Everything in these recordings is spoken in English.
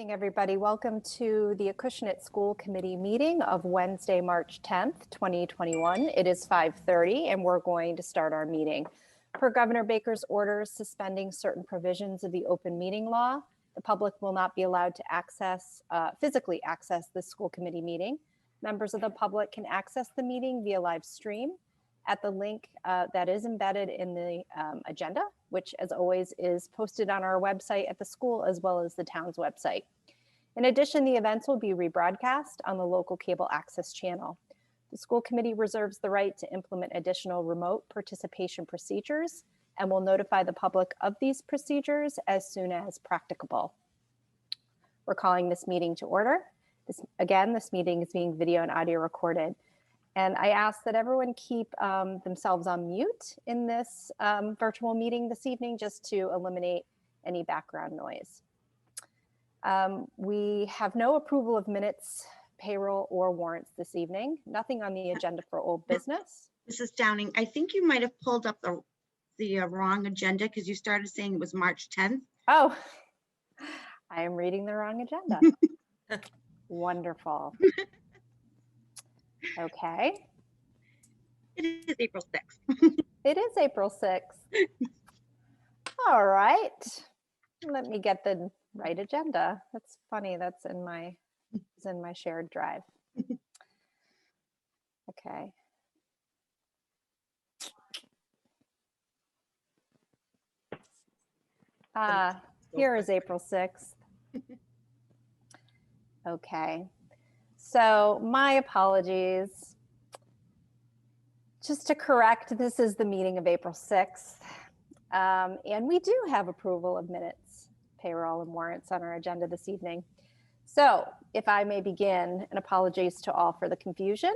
Evening, everybody. Welcome to the Acushnet School Committee meeting of Wednesday, March 10th, 2021. It is 5:30 and we're going to start our meeting. Per Governor Baker's orders suspending certain provisions of the open meeting law, the public will not be allowed to physically access the school committee meeting. Members of the public can access the meeting via live stream at the link that is embedded in the agenda, which as always is posted on our website at the school as well as the town's website. In addition, the events will be rebroadcast on the local cable access channel. The school committee reserves the right to implement additional remote participation procedures and will notify the public of these procedures as soon as practicable. We're calling this meeting to order. This meeting is being video and audio recorded. And I ask that everyone keep themselves on mute in this virtual meeting this evening, just to eliminate any background noise. We have no approval of minutes, payroll, or warrants this evening. Nothing on the agenda for old business. Mrs. Downing, I think you might have pulled up the wrong agenda because you started saying it was March 10th. Oh, I am reading the wrong agenda. Wonderful. Okay. It is April 6th. It is April 6th. All right. Let me get the right agenda. That's funny. That's in my shared drive. Okay. Here is April 6th. Okay. So my apologies. Just to correct, this is the meeting of April 6th. And we do have approval of minutes, payroll, and warrants on our agenda this evening. So if I may begin, and apologies to all for the confusion.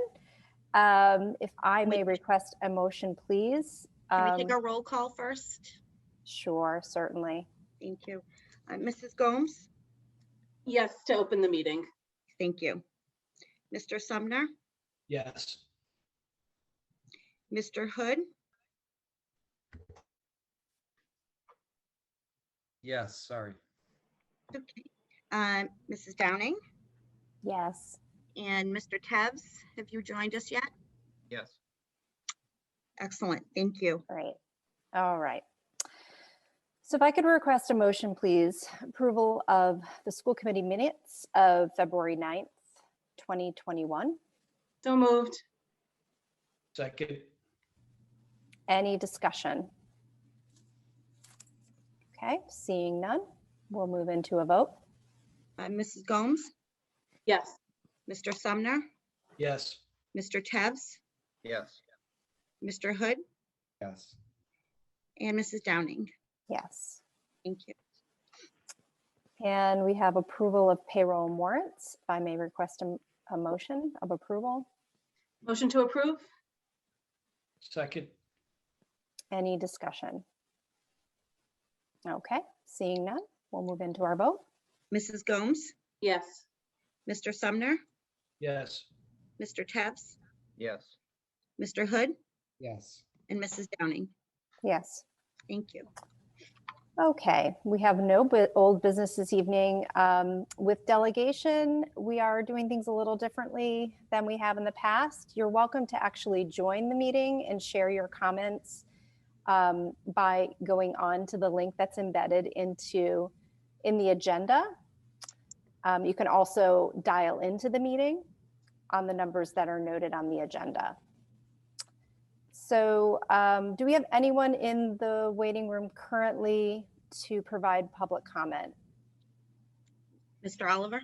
If I may request a motion, please. Can we take a roll call first? Sure, certainly. Thank you. Mrs. Gomes? Yes, to open the meeting. Thank you. Mr. Sumner? Yes. Mr. Hood? Yes, sorry. Okay. Mrs. Downing? Yes. And Mr. Tevz, have you joined us yet? Yes. Excellent. Thank you. Great. All right. So if I could request a motion, please. Approval of the school committee minutes of February 9th, 2021. So moved. Second. Any discussion? Okay, seeing none, we'll move into a vote. Mrs. Gomes? Yes. Mr. Sumner? Yes. Mr. Tevz? Yes. Mr. Hood? Yes. And Mrs. Downing? Yes. Thank you. And we have approval of payroll and warrants. If I may request a motion of approval. Motion to approve? Second. Any discussion? Okay, seeing none, we'll move into our vote. Mrs. Gomes? Yes. Mr. Sumner? Yes. Mr. Tevz? Yes. Mr. Hood? Yes. And Mrs. Downing? Yes. Thank you. Okay, we have no old business this evening. With delegation, we are doing things a little differently than we have in the past. You're welcome to actually join the meeting and share your comments by going on to the link that's embedded in the agenda. You can also dial into the meeting on the numbers that are noted on the agenda. So do we have anyone in the waiting room currently to provide public comment? Mr. Oliver?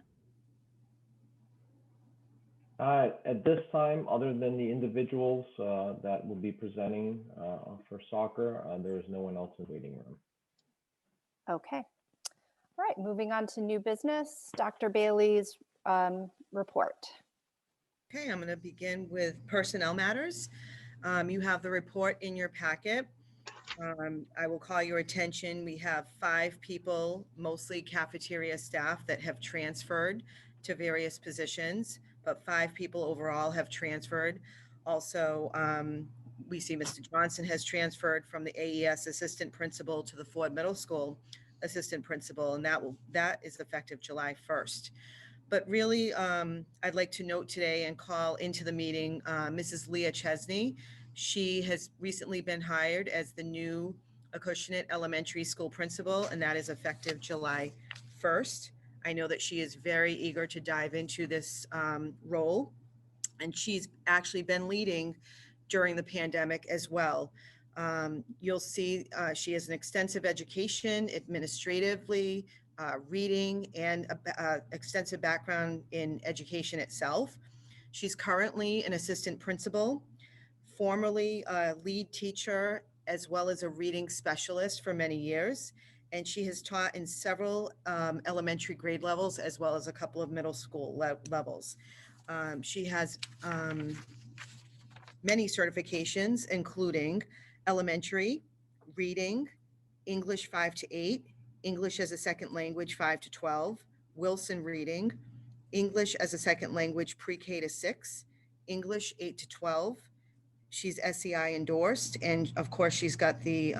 At this time, other than the individuals that will be presenting for soccer, there is no one else in the waiting room. Okay. All right, moving on to new business. Dr. Bailey's report. Okay, I'm going to begin with personnel matters. You have the report in your packet. I will call your attention. We have 5 people, mostly cafeteria staff, that have transferred to various positions, but 5 people overall have transferred. Also, we see Mr. Johnson has transferred from the AES assistant principal to the Ford Middle School assistant principal, and that is effective July 1st. But really, I'd like to note today and call into the meeting Mrs. Leah Chesney. She has recently been hired as the new Acushnet Elementary School principal, and that is effective July 1st. I know that she is very eager to dive into this role, and she's actually been leading during the pandemic as well. You'll see she has an extensive education administratively, reading, and extensive background in education itself. She's currently an assistant principal, formerly a lead teacher, as well as a reading specialist for many years. And she has taught in several elementary grade levels, as well as a couple of middle school levels. She has many certifications, including elementary, reading, English 5 to 8, English as a second language 5 to 12, Wilson reading, English as a second language pre-K to 6, English 8 to 12. She's SEI endorsed, and of course, she's got the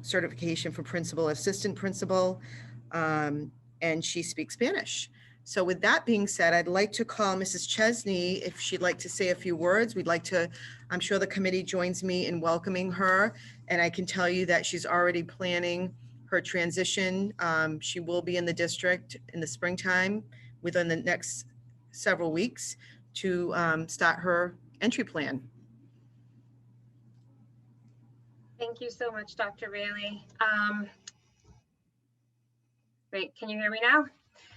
certification for principal, assistant principal, and she speaks Spanish. So with that being said, I'd like to call Mrs. Chesney if she'd like to say a few words. I'm sure the committee joins me in welcoming her, and I can tell you that she's already planning her transition. She will be in the district in the springtime within the next several weeks to start her entry plan. Thank you so much, Dr. Bailey. Wait, can you hear me now?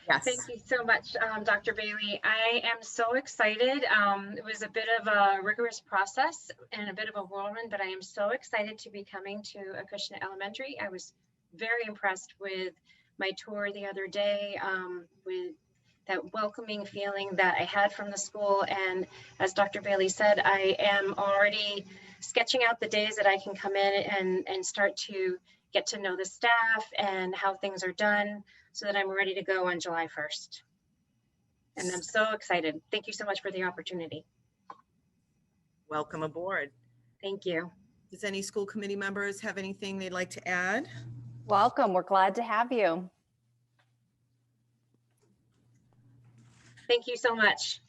Yes. Thank you so much, Dr. Bailey. I am so excited. It was a bit of a rigorous process and a bit of a whirlwind, but I am so excited to be coming to Acushnet Elementary. I was very impressed with my tour the other day, with that welcoming feeling that I had from the school. And as Dr. Bailey said, I am already sketching out the days that I can come in and start to get to know the staff and how things are done so that I'm ready to go on July 1st. And I'm so excited. Thank you so much for the opportunity. Welcome aboard. Thank you. Does any school committee members have anything they'd like to add? Welcome. We're glad to have you. Thank you so much.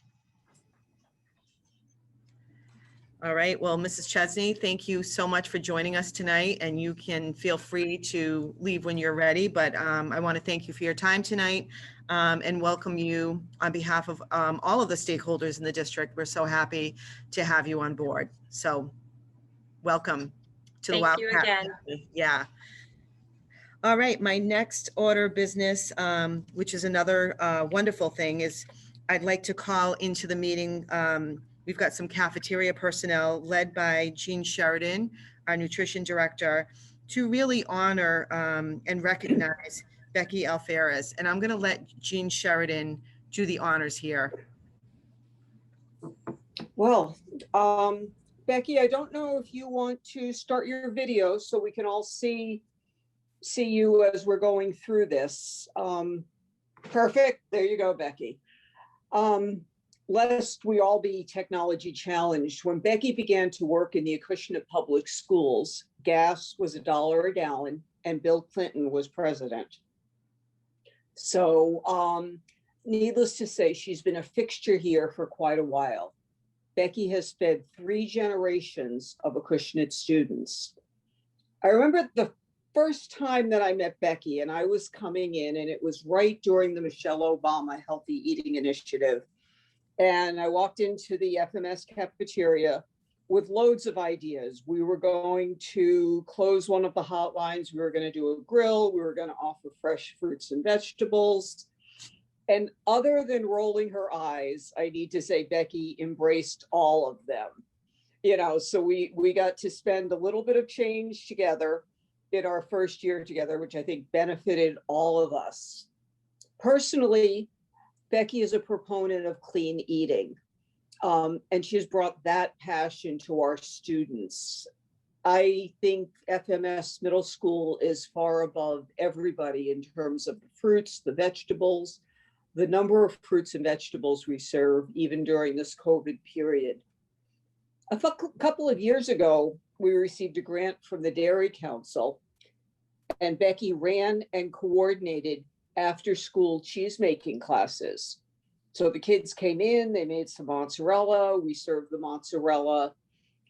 All right. Well, Mrs. Chesney, thank you so much for joining us tonight, and you can feel free to leave when you're ready. But I want to thank you for your time tonight and welcome you on behalf of all of the stakeholders in the district. We're so happy to have you on board. So welcome to the Thank you again. family. Yeah. All right. My next order of business, which is another wonderful thing, is I'd like to call into the meeting. We've got some cafeteria personnel led by Jean Sheridan, our nutrition director, to really honor and recognize Becky Alferez. And I'm going to let Jean Sheridan do the honors here. Well, Becky, I don't know if you want to start your video so we can all see you as we're going through this. Perfect. There you go, Becky. Lest we all be technology challenged, when Becky began to work in the Acushnet Public Schools, gas was $1 a gallon and Bill Clinton was president. So needless to say, she's been a fixture here for quite a while. Becky has fed 3 generations of Acushnet students. I remember the first time that I met Becky, and I was coming in, and it was right during the Michelle Obama Healthy Eating Initiative. And I walked into the FMS cafeteria with loads of ideas. We were going to close one of the hotlines. We were going to do a grill. We were going to offer fresh fruits and vegetables. And other than rolling her eyes, I need to say Becky embraced all of them. You know, so we got to spend a little bit of change together in our first year together, which I think benefited all of us. Personally, Becky is a proponent of clean eating, and she has brought that passion to our students. I think FMS Middle School is far above everybody in terms of the fruits, the vegetables, the number of fruits and vegetables we serve, even during this COVID period. A couple of years ago, we received a grant from the Dairy Council, And Becky ran and coordinated after-school cheese-making classes. So the kids came in, they made some mozzarella, we served the mozzarella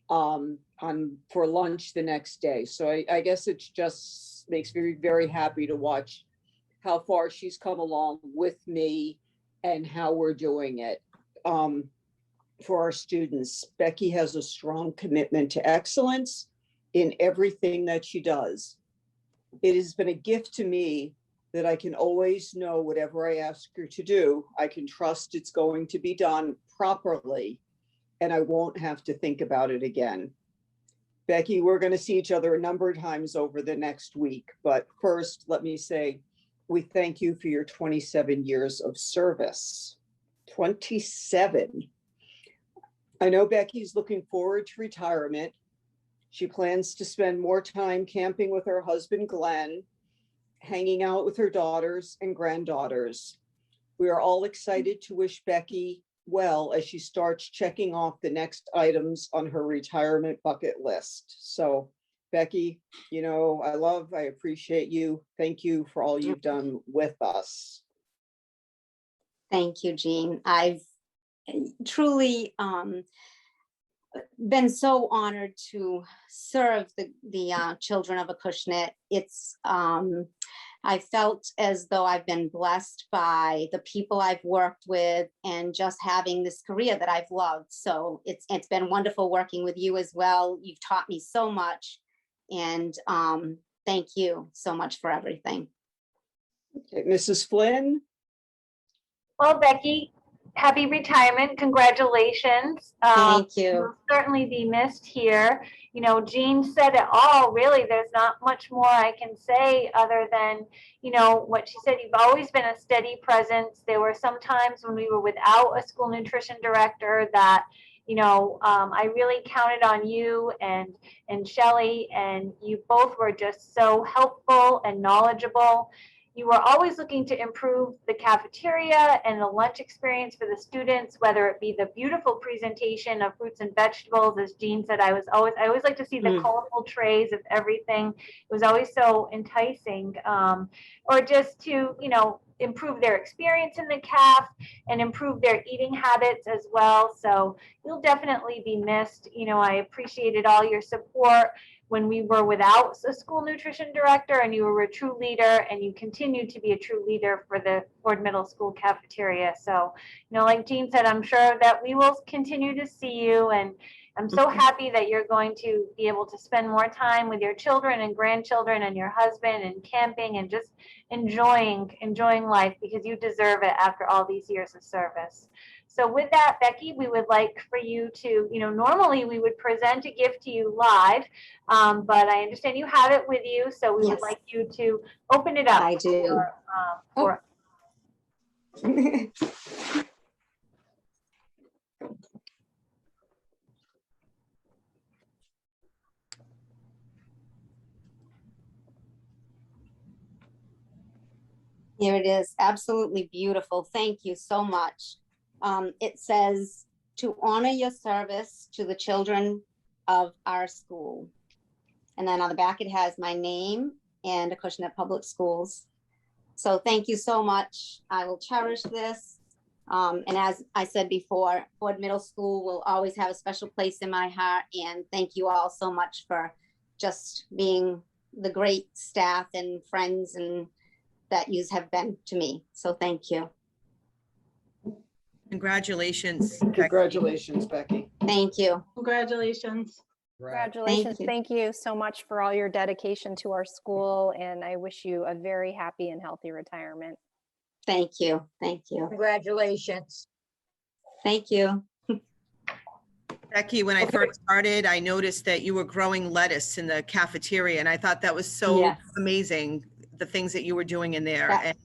for lunch the next day. So I guess it just makes me very happy to watch how far she's come along with me and how we're doing it for our students. Becky has a strong commitment to excellence in everything that she does. It has been a gift to me that I can always know whatever I ask her to do, I can trust it's going to be done properly, and I won't have to think about it again. Becky, we're going to see each other a number of times over the next week, but first, let me say, we thank you for your 27 years of service. 27. I know Becky's looking forward to retirement. She plans to spend more time camping with her husband, Glenn, hanging out with her daughters and granddaughters. We are all excited to wish Becky well as she starts checking off the next items on her retirement bucket list. So Becky, you know, I appreciate you. Thank you for all you've done with us. Thank you, Jean. I've truly been so honored to serve the children of Acushnet. It's I felt as though I've been blessed by the people I've worked with and just having this career that I've loved. So it's been wonderful working with you as well. You've taught me so much, and thank you so much for everything. Okay, Mrs. Flynn? Well, Becky, happy retirement. Congratulations. Thank you. You'll certainly be missed here. You know, Jean said it all. Really, there's not much more I can say other than, you know, what she said. You've always been a steady presence. There were some times when we were without a school nutrition director that, you know, I really counted on you and Shelley, and you both were just so helpful and knowledgeable. You were always looking to improve the cafeteria and the lunch experience for the students, whether it be the beautiful presentation of fruits and vegetables. As Jean said, I always like to see the colorful trays of everything. It was always so enticing. Or just to, you know, improve their experience in the caf and improve their eating habits as well. So you'll definitely be missed. You know, I appreciated all your support when we were without a school nutrition director, and you were a true leader, and you continue to be a true leader for the Ford Middle School cafeteria. So, you know, like Jean said, I'm sure that we will continue to see you, and I'm so happy that you're going to be able to spend more time with your children and grandchildren and your husband and camping and just enjoying life, because you deserve it after all these years of service. So with that, Becky, we would like for you to, you know, normally we would present a gift to you live, but I understand you have it with you. So we would like you to open it up. I do. Here it is. Absolutely beautiful. Thank you so much. It says, to honor your service to the children of our school. And then on the back, it has my name and Acushnet Public Schools. So thank you so much. I will cherish this. And as I said before, Ford Middle School will always have a special place in my heart. And thank you all so much for just being the great staff and friends and that you have been to me. So thank you. Congratulations. Congratulations, Becky. Thank you. Congratulations. Congratulations. you. Thank you so much for all your dedication to our school, and I wish you a very happy and healthy retirement. Thank you. Thank you. Congratulations. Thank you. Becky, when I first started, I noticed that you were growing lettuce in the cafeteria, and I thought that was so Yes. amazing, the things that you were doing in there. That- And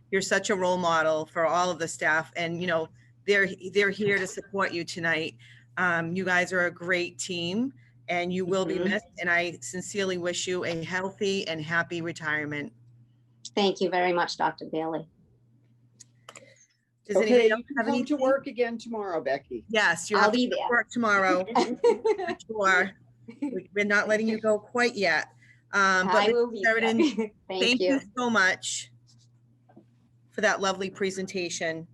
you're such a role model for all of the staff, and you know, they're here to support you tonight. You guys are a great team, and you will be missed, and I sincerely wish you a healthy and happy retirement. Thank you very much, Dr. Bailey. Does Okay, anybody you else can have come to anything? work again tomorrow, Becky. Yes, you'll I'll have to be come to there. work tomorrow. Sure. We're not letting you go quite yet. But I Ms. will be Sheridan, there. thank you so much for that lovely presentation.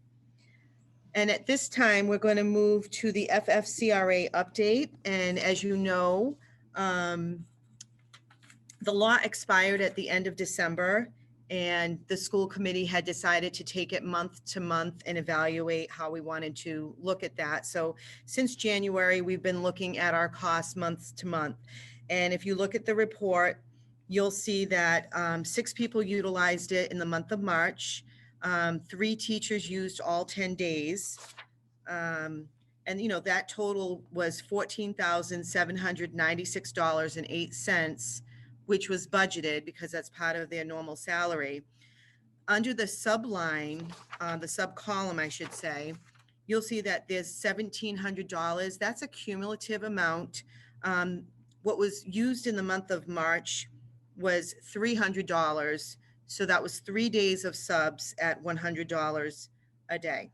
And at this time, we're going to move to the FFCRA update. And as you know, the law expired at the end of December, and the school committee had decided to take it month to month and evaluate how we wanted to look at that. So since January, we've been looking at our costs month to month. And if you look at the report, you'll see that 6 people utilized it in the month of March. 3 teachers used all 10 days. And you know, that total was $14,796.08, which was budgeted because that's part of their normal salary. Under the subline, the sub column, I should say, you'll see that there's $1,700. That's a cumulative amount. What was used in the month of March was $300. So that was 3 days of subs at $100 a day.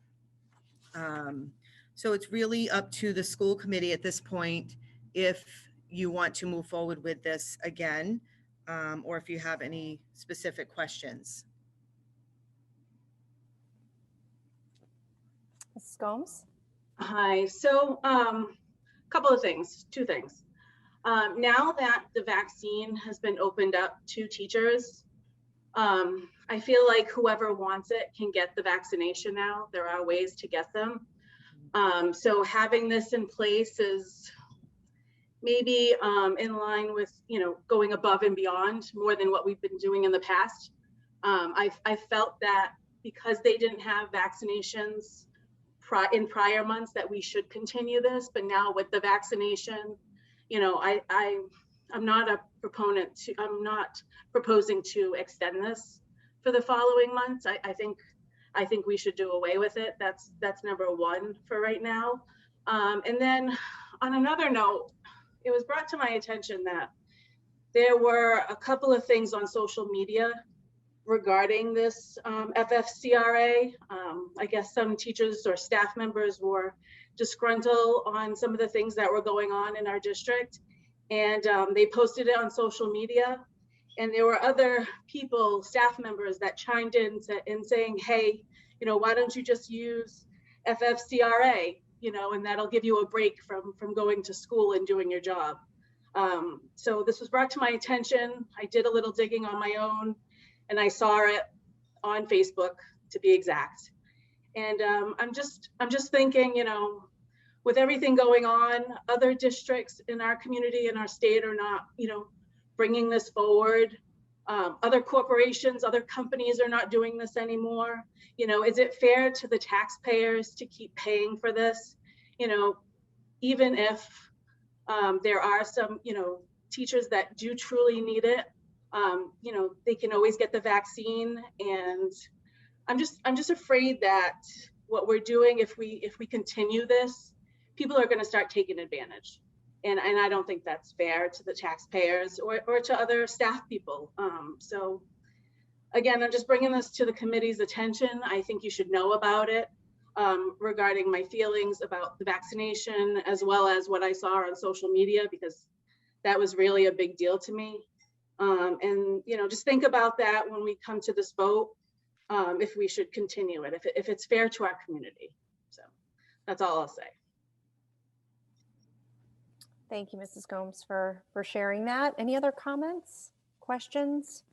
So it's really up to the school committee at this point if you want to move forward with this again, or if you have any specific questions. Mrs. Gomes? Hi, so couple of things, 2 things. Now that the vaccine has been opened up to teachers, I feel like whoever wants it can get the vaccination now. There are ways to get them. So having this in place is maybe in line with, you know, going above and beyond more than what we've been doing in the past. I felt that because they didn't have vaccinations in prior months that we should continue this, but now with the vaccination, you know, I'm not a proponent to, I'm not proposing to extend this for the following months. I think we should do away with it. That's number 1 for right now. And then on another note, it was brought to my attention that there were a couple of things on social media regarding this FFCRA. I guess some teachers or staff members were disgruntled on some of the things that were going on in our district. And they posted it on social media. And there were other people, staff members, that chimed in saying, hey, you know, why don't you just use FFCRA, you know, and that'll give you a break from going to school and doing your job. So this was brought to my attention. I did a little digging on my own, and I saw it on Facebook, to be exact. And I'm just thinking, you know, with everything going on, other districts in our community and our state are not, you know, bringing this forward. Other corporations, other companies are not doing this anymore. You know, is it fair to the taxpayers to keep paying for this? You know, even if there are some, you know, teachers that do truly need it, you know, they can always get the vaccine. And I'm just afraid that what we're doing, if we continue this, people are going to start taking advantage. And I don't think that's fair to the taxpayers or to other staff people. So again, I'm just bringing this to the committee's attention. I think you should know about it regarding my feelings about the vaccination, as well as what I saw on social media, because that was really a big deal to me. And, you know, just think about that when we come to this vote, if we should continue it, if it's fair to our community. So that's all I'll say. Thank you, Mrs. Gomes, for sharing that. Any other comments, questions?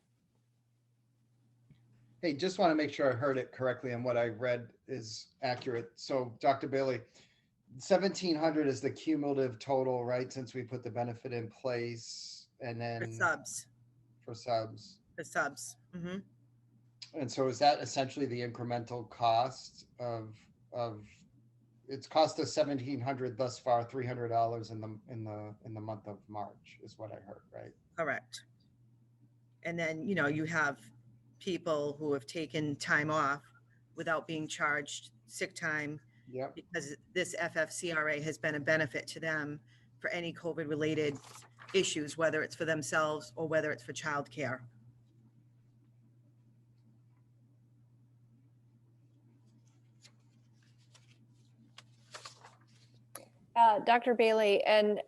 Hey, just want to make sure I heard it correctly and what I read is accurate. So Dr. Bailey, 1,700 is the cumulative total, right? Since we put the benefit in place, and then For subs. For subs. For subs. Mm-hmm. And so is that essentially the incremental cost of it's cost us $1,700 thus far, $300 in the month of March is what I heard, right? Correct. And then, you know, you have people who have taken time off without being charged sick time. Yep. Because this FFCRA has been a benefit to them for any COVID related issues, whether it's for themselves or whether it's for childcare. Dr. Bailey, and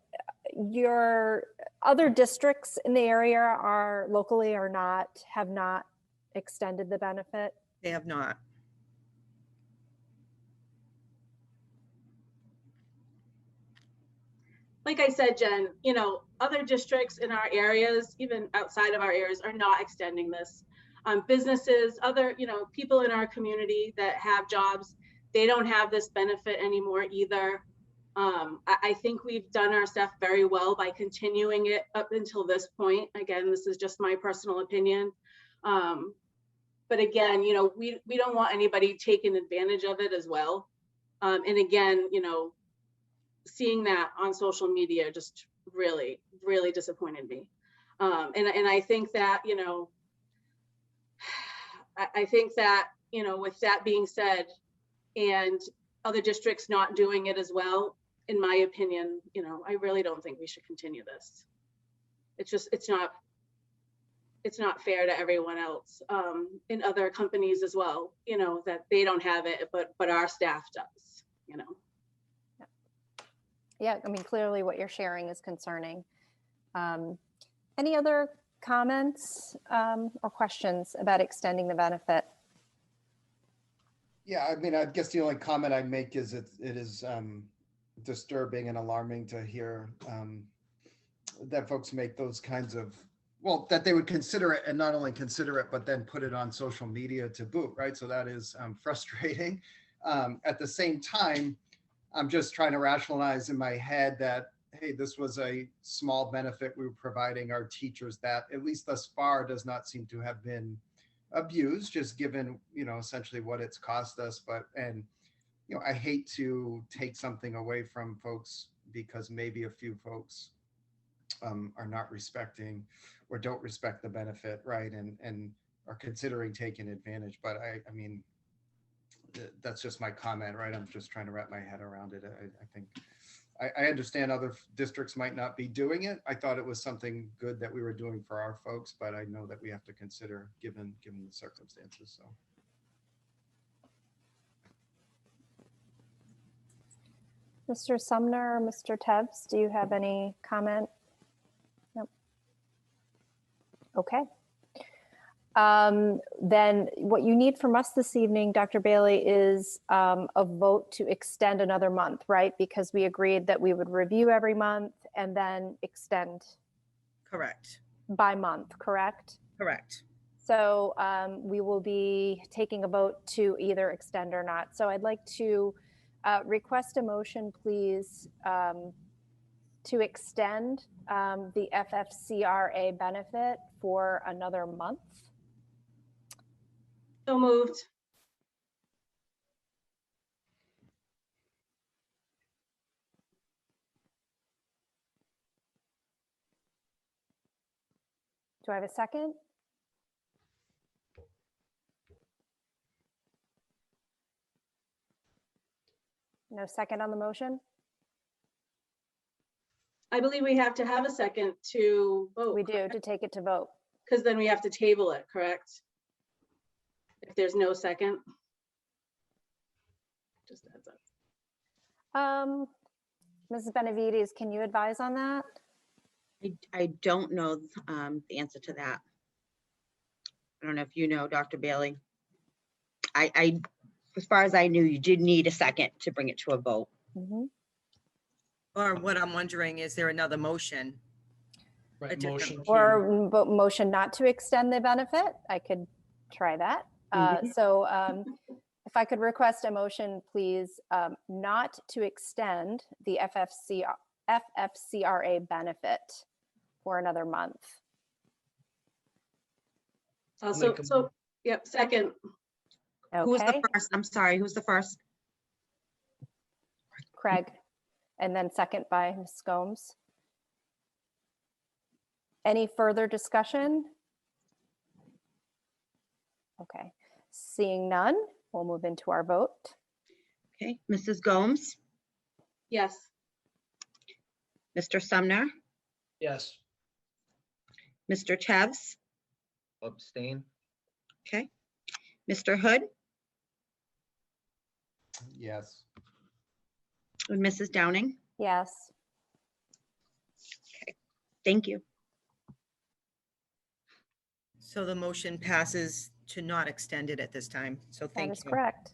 your Other districts in the area are locally or not, have not extended the benefit. They have not. Like I said, Jen, you know, other districts in our areas, even outside of our areas, are not extending this. Businesses, other, you know, people in our community that have jobs, they don't have this benefit anymore either. I think we've done our stuff very well by continuing it up until this point. Again, this is just my personal opinion. But again, you know, we don't want anybody taking advantage of it as well. And again, you know, seeing that on social media just really, really disappointed me. And I think that, you know, I think that, you know, with that being said, and other districts not doing it as well, in my opinion, you know, I really don't think we should continue this. It's just, it's not fair to everyone else, in other companies as well, you know, that they don't have it, but our staff does, you know. Yeah, I mean, clearly what you're sharing is concerning. Any other comments or questions about extending the benefit? Yeah, I mean, I guess the only comment I make is it is disturbing and alarming to hear that folks make those kinds of, well, that they would consider it, and not only consider it, but then put it on social media to boot, right? So that is frustrating. At the same time, I'm just trying to rationalize in my head that, hey, this was a small benefit we were providing our teachers that, at least thus far, does not seem to have been abused, just given, you know, essentially what it's cost us. But, and, you know, I hate to take something away from folks because maybe a few folks are not respecting or don't respect the benefit, right? And are considering taking advantage. But I mean, that's just my comment, right? I'm just trying to wrap my head around it. I think I understand other districts might not be doing it. I thought it was something good that we were doing for our folks, but I know that we have to consider given the circumstances. So. Mr. Sumner or Mr. Tebs, do you have any comment? Nope. Okay. Then what you need from us this evening, Dr. Bailey, is a vote to extend another month, right? Because we agreed that we would review every month and then extend. Correct. By month, correct? Correct. So we will be taking a vote to either extend or not. So I'd like to request a motion, please, to extend the FFCRA benefit for another month. So moved. Do I have a second? No second on the motion? I believe we have to have a second to vote. We do, to take it to vote. Because then we have to table it, correct? If there's no second. Just a heads up. Mrs. Benavides, can you advise on that? I don't know the answer to that. I don't know if you know, Dr. Bailey. I, as far as I knew, you did need a second to bring it to a vote. Mm-hmm. Or what I'm wondering, is there another motion? Right, A different- motion to, Or motion not to extend the benefit? I could try that. So if I could request a motion, please, not to extend the FFCRA benefit for another month. Yep, second. Who's the Okay, first? I'm sorry, who's the first? Craig, and then second by Ms. Gomes. Any further discussion? Okay, seeing none, we'll move into our vote. Okay, Mrs. Gomes, Yes. Mr. Sumner, yes. Mr. Tebs, Abstain? okay, Mr. Hood, Yes. and Mrs. Downing. Yes. Thank you. So the motion passes to not extend it at this time. So That thank is you. correct.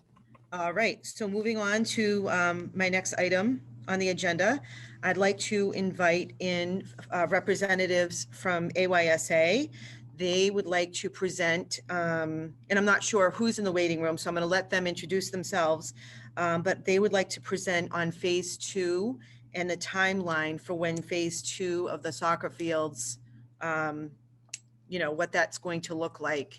All right, so moving on to my next item on the agenda, I'd like to invite in representatives from AYSA. They would like to present, and I'm not sure who's in the waiting room, so I'm going to let them introduce themselves. But they would like to present on phase 2 and the timeline for when phase 2 of the soccer fields, what that's going to look like.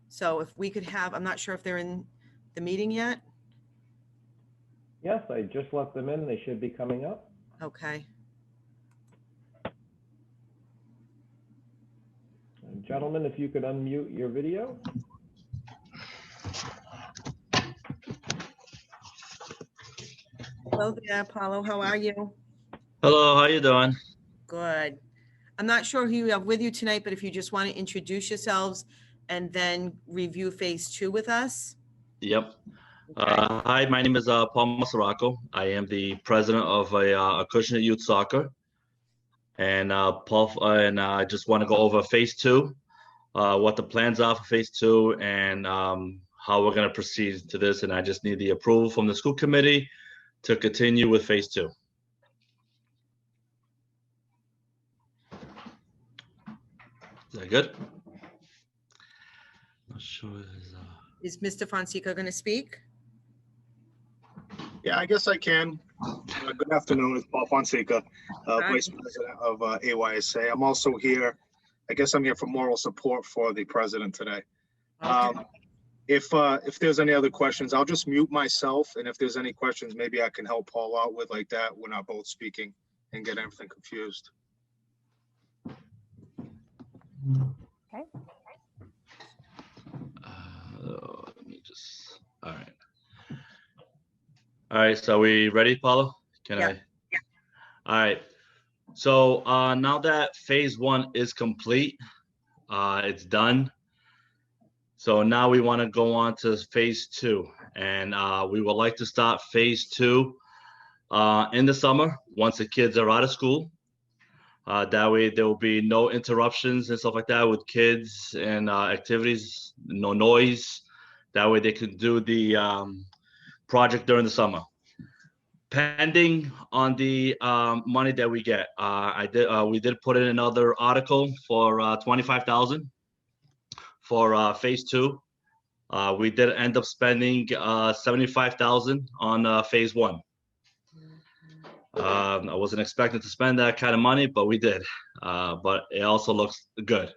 So if we could have, I'm not sure if they're in the meeting yet. Yes, I just let them in. They should be coming up. Okay. Gentlemen, if you could unmute your video. Hello there, Paulo. How are you? Hello, how you doing? Good. I'm not sure who you have with you tonight, but if you just want to introduce yourselves and then review phase 2 with us. Yep. Okay. Hi, my name is Paul Masaraco. I am the president of Acushnet Youth Soccer, and I just want to go over phase 2, what the plans are for phase 2, and how we're going to proceed to this. And I just need the approval from the school committee to continue with phase 2. Is that good? Not sure. Is Mr. Fonseca going to speak? Yeah, I guess I can. Good afternoon, it's Paul Fonseca, Vice President of AYSA. I'm also here, I guess I'm here for moral support for the president today. Okay. If there's any other questions, I'll just mute myself. And if there's any questions, maybe I can help Paul out with like that. We're not both speaking and get everything confused. Okay. Let me just, all right. All right, so are we ready, Paulo? Yeah. All right. So now that phase 1 is complete, it's done. So now we want to go on to phase 2, and we would like to start phase 2 in the summer once the kids are out of school. That way there will be no interruptions and stuff like that with kids and activities, no noise. That way they can do the project during the summer. Pending on the money that we get, we did put in another article for $25,000 for phase 2. We did end up spending $75,000 on phase 1. I wasn't expecting to spend that kind of money, but we did. But it also looks good.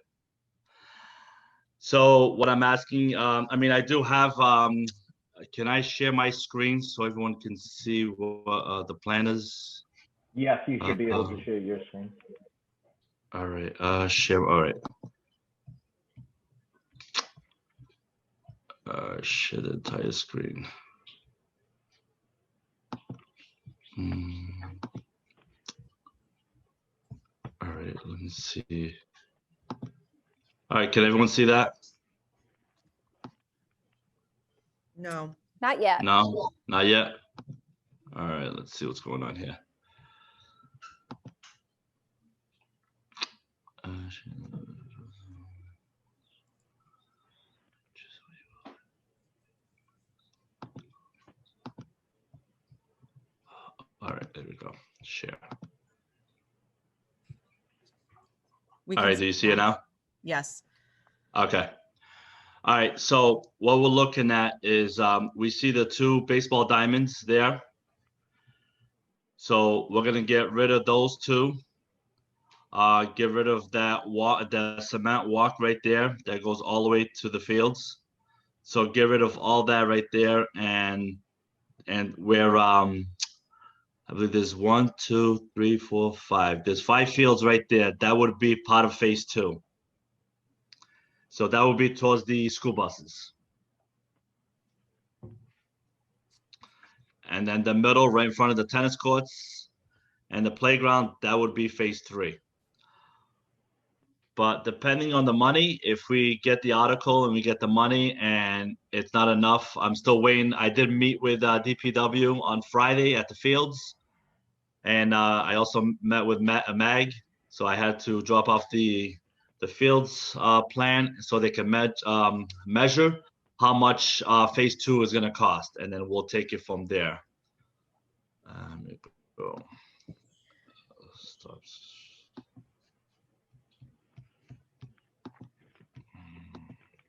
So what I'm asking, I do have, can I share my screen so everyone can see what the plan is? Yes, you should be able to share your screen. All right, share, all right. Share the entire screen. All right, let me see. All right, can everyone see that? No. Not yet. No, not yet. All right, let's see what's going on here. All right, there we go. Share. All right, do you see it now? Yes. Okay. All right, so what we're looking at is we see the 2 baseball diamonds there. So we're gonna get rid of those 2. Get rid of that the cement walk right there that goes all the way to the fields. So get rid of all that right there, and where I believe there's 1, 2, 3, 4, 5. There's 5 fields right there. That would be part of phase 2. So that would be towards the school buses. And then the middle, right in front of the tennis courts and the playground, that would be phase 3. But depending on the money, if we get the article and we get the money and it's not enough, I'm still waiting. I did meet with DPW on Friday at the fields. And I also met with Mag, so I had to drop off the fields plan so they can measure how much phase 2 is going to cost, and then we'll take it from there. Let me go. Stops.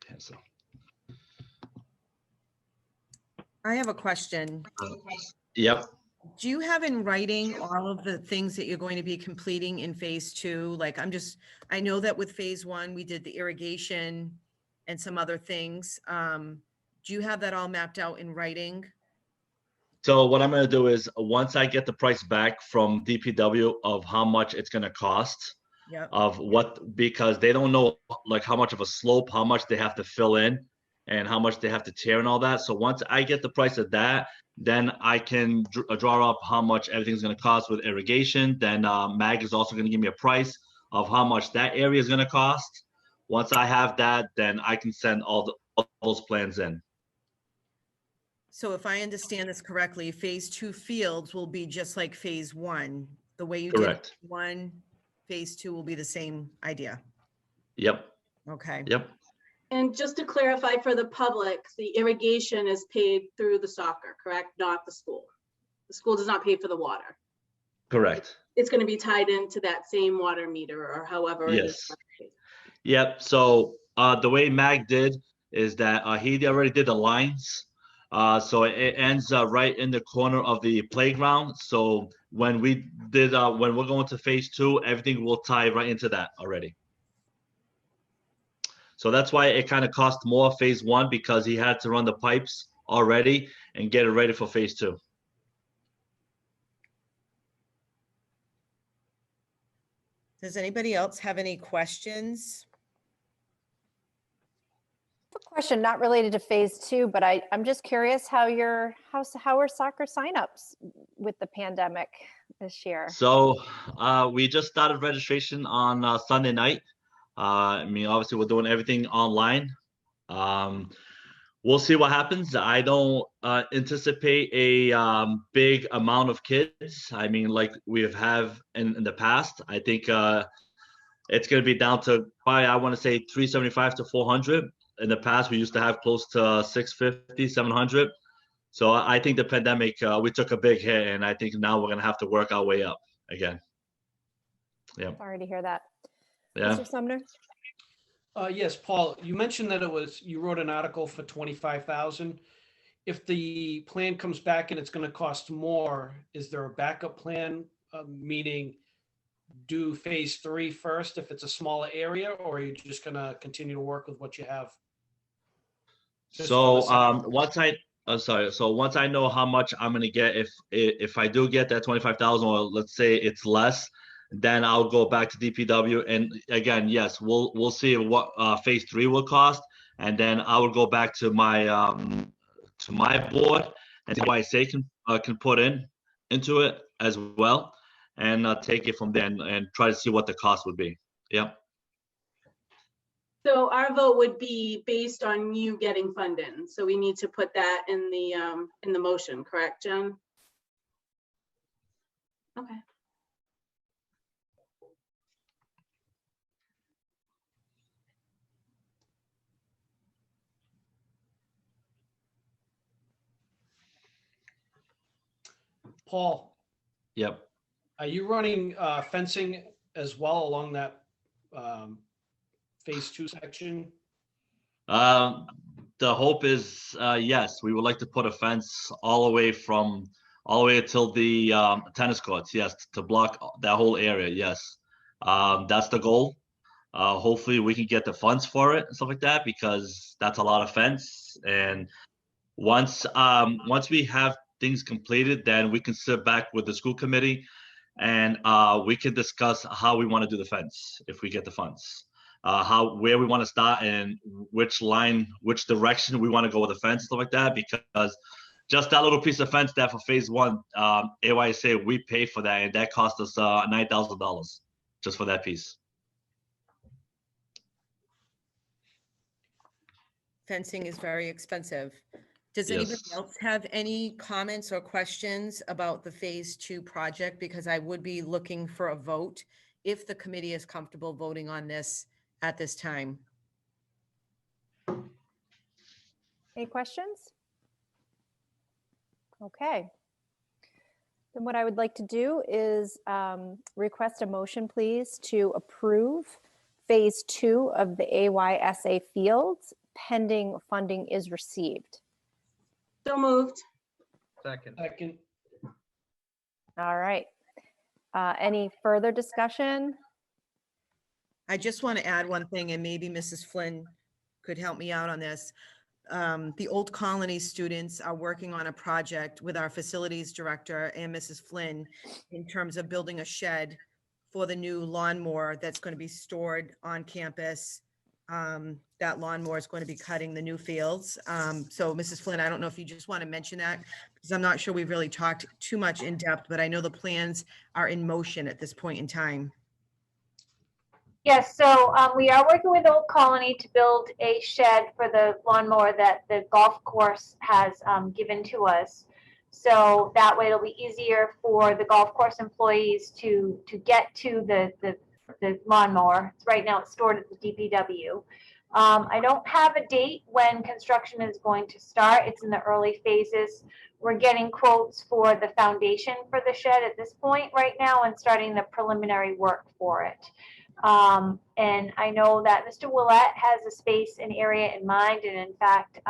Cancel. I have a question. Yep. Do you have in writing all of the things that you're going to be completing in phase 2? Like, I know that with phase 1, we did the irrigation and some other things. Do you have that all mapped out in writing? So what I'm going to do is once I get the price back from DPW of how much it's going to cost, Yep. because they don't know like how much of a slope, how much they have to fill in, and how much they have to tear and all that. So once I get the price of that, then I can draw up how much everything's going to cost with irrigation. Then Mag is also going to give me a price of how much that area is going to cost. Once I have that, then I can send all those plans in. So if I understand this correctly, phase 2 fields will be just like phase 1. The way you Correct. did 1, phase 2 will be the same idea. Yep. Okay. Yep. And just to clarify for the public, the irrigation is paid through the soccer, correct? Not the school. The school does not pay for the water. Correct. It's going to be tied into that same water meter or however it is. Yes. Yep. So the way Mag did is that he already did the lines. So it ends right in the corner of the playground. So when we're going to phase 2, everything will tie right into that already. So that's why it kind of cost more phase 1, because he had to run the pipes already and get it ready for phase 2. Does anybody else have any questions? A question not related to phase 2, but I'm just curious how are soccer signups with the pandemic this year? So we just started registration on Sunday night. I mean, obviously we're doing everything online. We'll see what happens. I don't anticipate a big amount of kids. I mean, like we have in the past. I think it's going to be down to probably, I want to say 375 to 400. In the past, we used to have close to 650, 700. So I think the pandemic, we took a big hit, and I think now we're going to have to work our way up again. Yeah. Sorry to hear that. Yeah. Mr. Sumner? Yes, Paul, you mentioned that you wrote an article for 25,000. If the plan comes back and it's going to cost more, is there a backup plan? Meaning do phase 3 first if it's a smaller area, or are you just going to continue to work with what you have? So once I know how much I'm going to get, if I do get that 25,000, or let's say it's less, then I'll go back to DPW. And again, yes, we'll see what phase 3 will cost, and then I will go back to my board and see what I say can put into it as well, and take it from there and try to see what the cost would be. Yeah. So our vote would be based on you getting funding. So we need to put that in the motion, correct, Jen? Okay. Paul, Yep. are you running fencing as well along that phase 2 section? The hope is, yes, we would like to put a fence all the way until the tennis courts, yes, to block that whole area, yes. That's the goal. Hopefully we can get the funds for it and stuff like that, because that's a lot of fence. And once we have things completed, then we can sit back with the school committee and we can discuss how we want to do the fence if we get the funds. Where we want to start and which direction we want to go with the fence, stuff like that, because just that little piece of fence there for phase 1, AYSA, we pay for that, and that cost us $9,000 just for that piece. Fencing is very expensive. Does anybody Yes. else have any comments or questions about the Phase 2 project? Because I would be looking for a vote if the committee is comfortable voting on this at this time. Any questions? Okay. Then what I would like to do is request a motion, please, to approve Phase 2 of the AYSA fields pending funding is received. So moved. Second. Second. All right. Any further discussion? I just want to add one thing, and maybe Mrs. Flynn could help me out on this. The Old Colony students are working on a project with our facilities director and Mrs. Flynn in terms of building a shed for the new lawnmower that's going to be stored on campus. That lawnmower is going to be cutting the new fields. So Mrs. Flynn, I don't know if you just want to mention that, because I'm not sure we've really talked too much in depth, but I know the plans are in motion at this point in time. Yes, so we are working with Old Colony to build a shed for the lawnmower that the golf course has given to us. So that way it'll be easier for the golf course employees to get to the lawnmower. Right now it's stored at the DPW. I don't have a date when construction is going to start. It's in the early phases. We're getting quotes for the foundation for the shed at this point right now and starting the preliminary work for it. And I know that Mr. Willett has a space and area in mind. And in fact,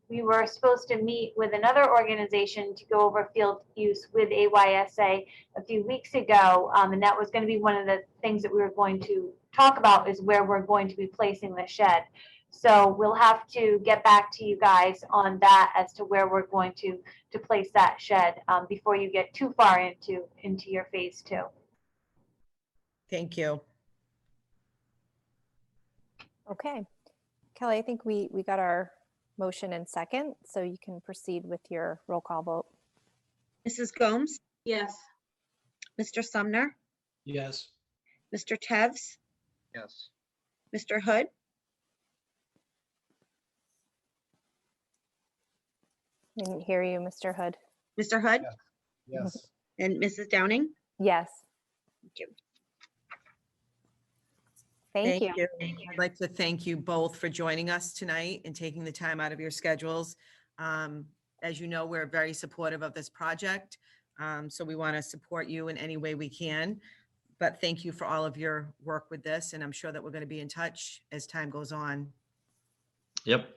we were supposed to meet with another organization to go over field use with AYSA a few weeks ago. And that was going to be one of the things that we were going to talk about, is where we're going to be placing the shed. So we'll have to get back to you guys on that as to where we're going to place that shed before you get too far into your phase 2. Thank you. Okay. Kelly, I think we got our motion and second, so you can proceed with your roll call vote. Mrs. Gomes, Yes. Mr. Sumner, Yes. Mr. Tevz, Yes. Mr. Hood, Didn't hear you, Mr. Hood. Mr. Hood, Yes. and Mrs. Downing. Yes. Thank you. Thank you. I'd like to thank you both for joining us tonight and taking the time out of your schedules. As you know, we're very supportive of this project. So we want to support you in any way we can. But thank you for all of your work with this. And I'm sure that we're going to be in touch as time goes on. Yep.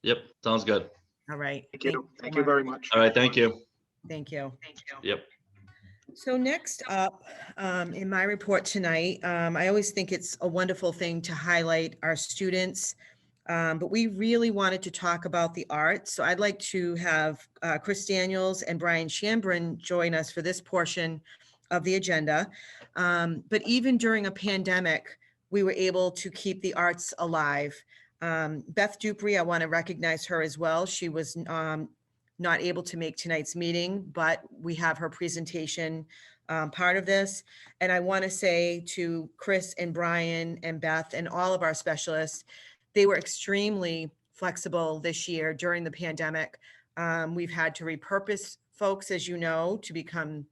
Yep. Sounds good. All right. Thank you. so Thank you much. very much. All right. Thank you. Thank you. Yep. So next up, in my report tonight, I always think it's a wonderful thing to highlight our students, but we really wanted to talk about the arts. So I'd like to have Chris Daniels and Brian Shambrin join us for this portion of the agenda. But even during a pandemic, we were able to keep the arts alive. Beth Dupree, I want to recognize her as well. She was not able to make tonight's meeting, but we have her presentation part of this. And I want to say to Chris and Brian and Beth and all of our specialists, they were extremely flexible this year during the pandemic. We've had to repurpose folks, as you know, to become,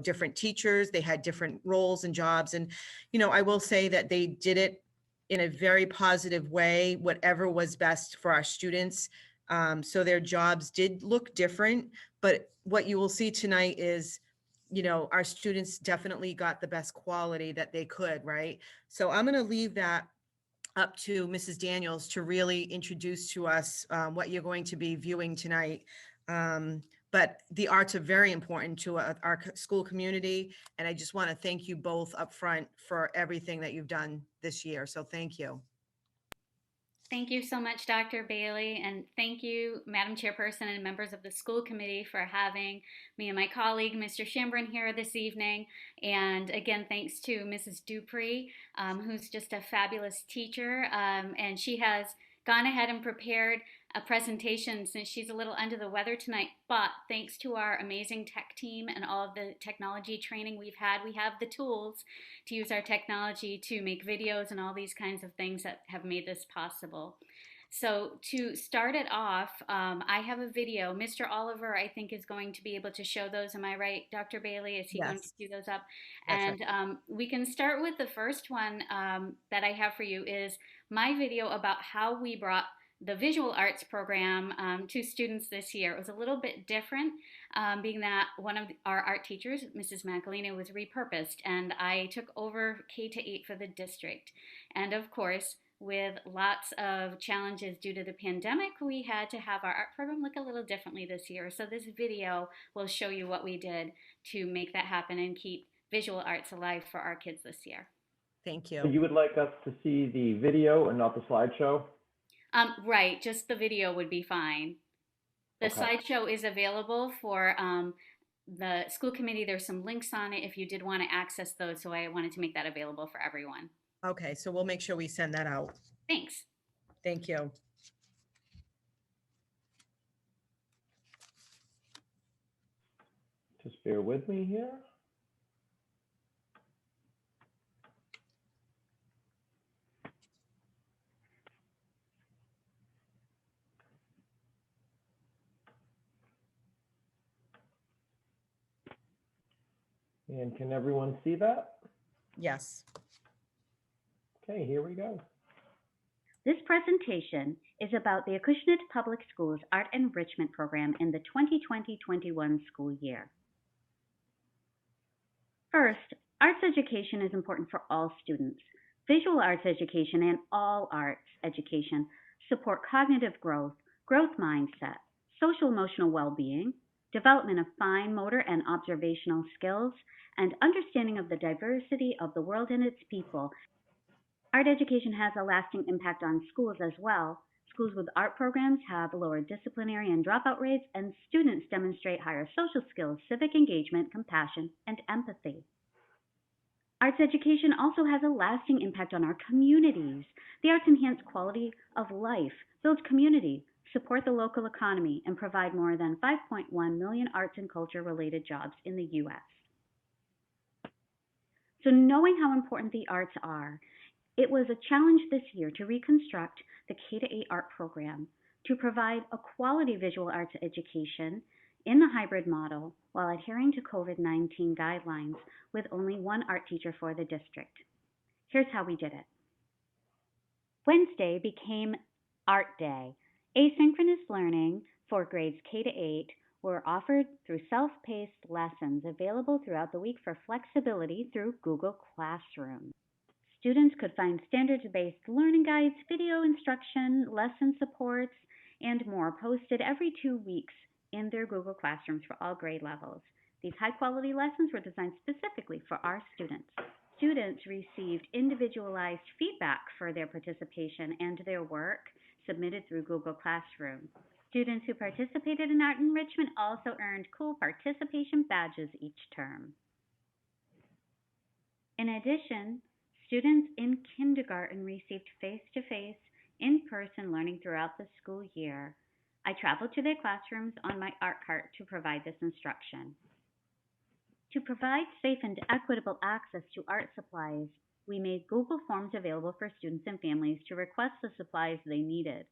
different teachers. They had different roles and jobs. And, I will say that they did it in a very positive way, whatever was best for our students. So their jobs did look different, but what you will see tonight is, our students definitely got the best quality that they could, right? So I'm going to leave that up to Mrs. Daniels to really introduce to us what you're going to be viewing tonight. But the arts are very important to our school community. And I just want to thank you both up front for everything that you've done this year. So thank you. Thank you so much, Dr. Bailey, and thank you, Madam Chairperson and members of the school committee, for having me and my colleague, Mr. Shambrin, here this evening. And again, thanks to Mrs. Dupree, who's just a fabulous teacher, and she has gone ahead and prepared a presentation since she's a little under the weather tonight, but thanks to our amazing tech team and all of the technology training we've had, we have the tools to use our technology to make videos and all these kinds of things that have made this possible. So to start it off, I have a video. Mr. Oliver, I think, is going to be able to show those. Am I right, Dr. Bailey? Is he going to Yes, do those up? that's right. And we can start with the first one that I have for you is my video about how we brought the visual arts program to students this year. It was a little bit different, being that one of our art teachers, Mrs. Macalina, was repurposed, and I took over K-8 for the district. And of course, with lots of challenges due to the pandemic, we had to have our art program look a little differently this year. So this video will show you what we did to make that happen and keep visual arts alive for our kids this year. Thank So you. you would like us to see the video and not the slideshow? Right, just the video would be fine. The Okay. slideshow is available for the school committee. There's some links on it if you did want to access those, so I wanted to make that available for everyone. Okay, so we'll make sure we send that out. Thanks. Thank you. Just bear with me here. And can everyone see that? Yes. Okay, here we go. This presentation is about the Acushnet Public Schools Art Enrichment Program in the 2020-21 school year. First, arts education is important for all students. Visual arts education and all arts education support cognitive growth, growth mindset, social emotional well-being, development of fine motor and observational skills, and understanding of the diversity of the world and its people. Art education has a lasting impact on schools as well. Schools with art programs have lower disciplinary and dropout rates, and students demonstrate higher social skills, civic engagement, compassion, and empathy. Arts education also has a lasting impact on our communities. The arts enhance quality of life, build community, support the local economy, and provide more than 5.1 million arts and culture-related jobs in the U.S. So knowing how important the arts are, it was a challenge this year to reconstruct the K-8 art program to provide a quality visual arts education in the hybrid model while adhering to COVID-19 guidelines with only one art teacher for the district. Here's how we did it. Wednesday became Art Day. Asynchronous learning for grades K-8 were offered through self-paced lessons available throughout the week for flexibility through Google Classroom. Students could find standards-based learning guides, video instruction, lesson supports, and more posted every 2 weeks in their Google Classrooms for all grade levels. These high-quality lessons were designed specifically for our students. Students received individualized feedback for their participation and their work submitted through Google Classroom. Students who participated in art enrichment also earned cool participation badges each term. In addition, students in kindergarten received face-to-face, in-person learning throughout the school year. I traveled to their classrooms on my art cart to provide this instruction. To provide safe and equitable access to art supplies, we made Google Forms available for students and families to request the supplies they needed.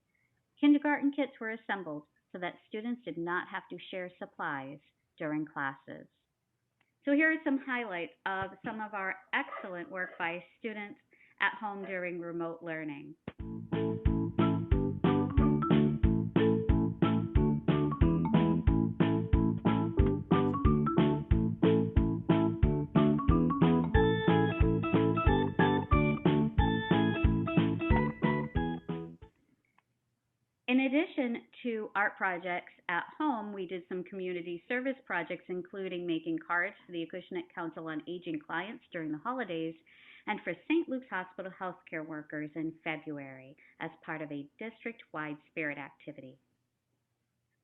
Kindergarten kits were assembled so that students did not have to share supplies during classes. So here are some highlights of some of our excellent work by students at home during remote learning. In addition to art projects at home, we did some community service projects, including making cards for the Acushnet Council on Aging clients during the holidays and for St. Luke's Hospital healthcare workers in February as part of a district-wide spirit activity.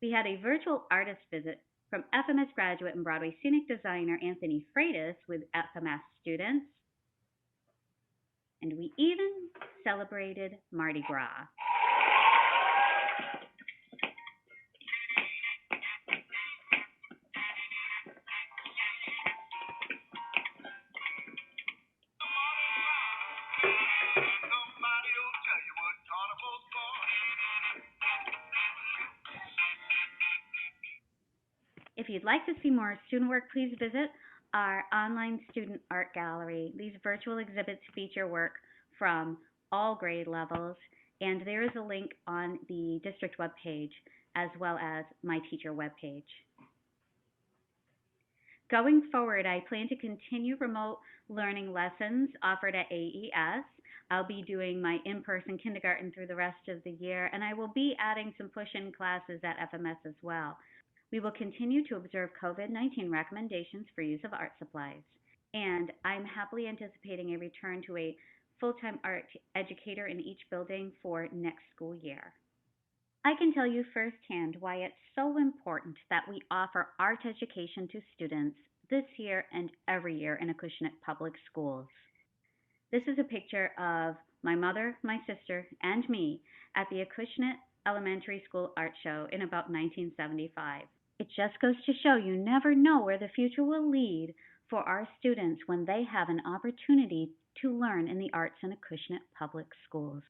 We had a virtual artist visit from FMS graduate and Broadway scenic designer Anthony Freitas with FMS students. And we even celebrated Mardi Gras. If you'd like to see more student work, please visit our online student art gallery. These virtual exhibits feature work from all grade levels, and there is a link on the district webpage as well as my teacher webpage. Going forward, I plan to continue remote learning lessons offered at AES. I'll be doing my in-person kindergarten through the rest of the year, and I will be adding some push-in classes at FMS as well. We will continue to observe COVID-19 recommendations for use of art supplies, and I'm happily anticipating a return to a full-time art educator in each building for next school year. I can tell you firsthand why it's so important that we offer art education to students this year and every year in Acushnet Public Schools. This is a picture of my mother, my sister, and me at the Acushnet Elementary School Art Show in about 1975. It just goes to show you never know where the future will lead for our students when they have an opportunity to learn in the arts in Acushnet Public Schools.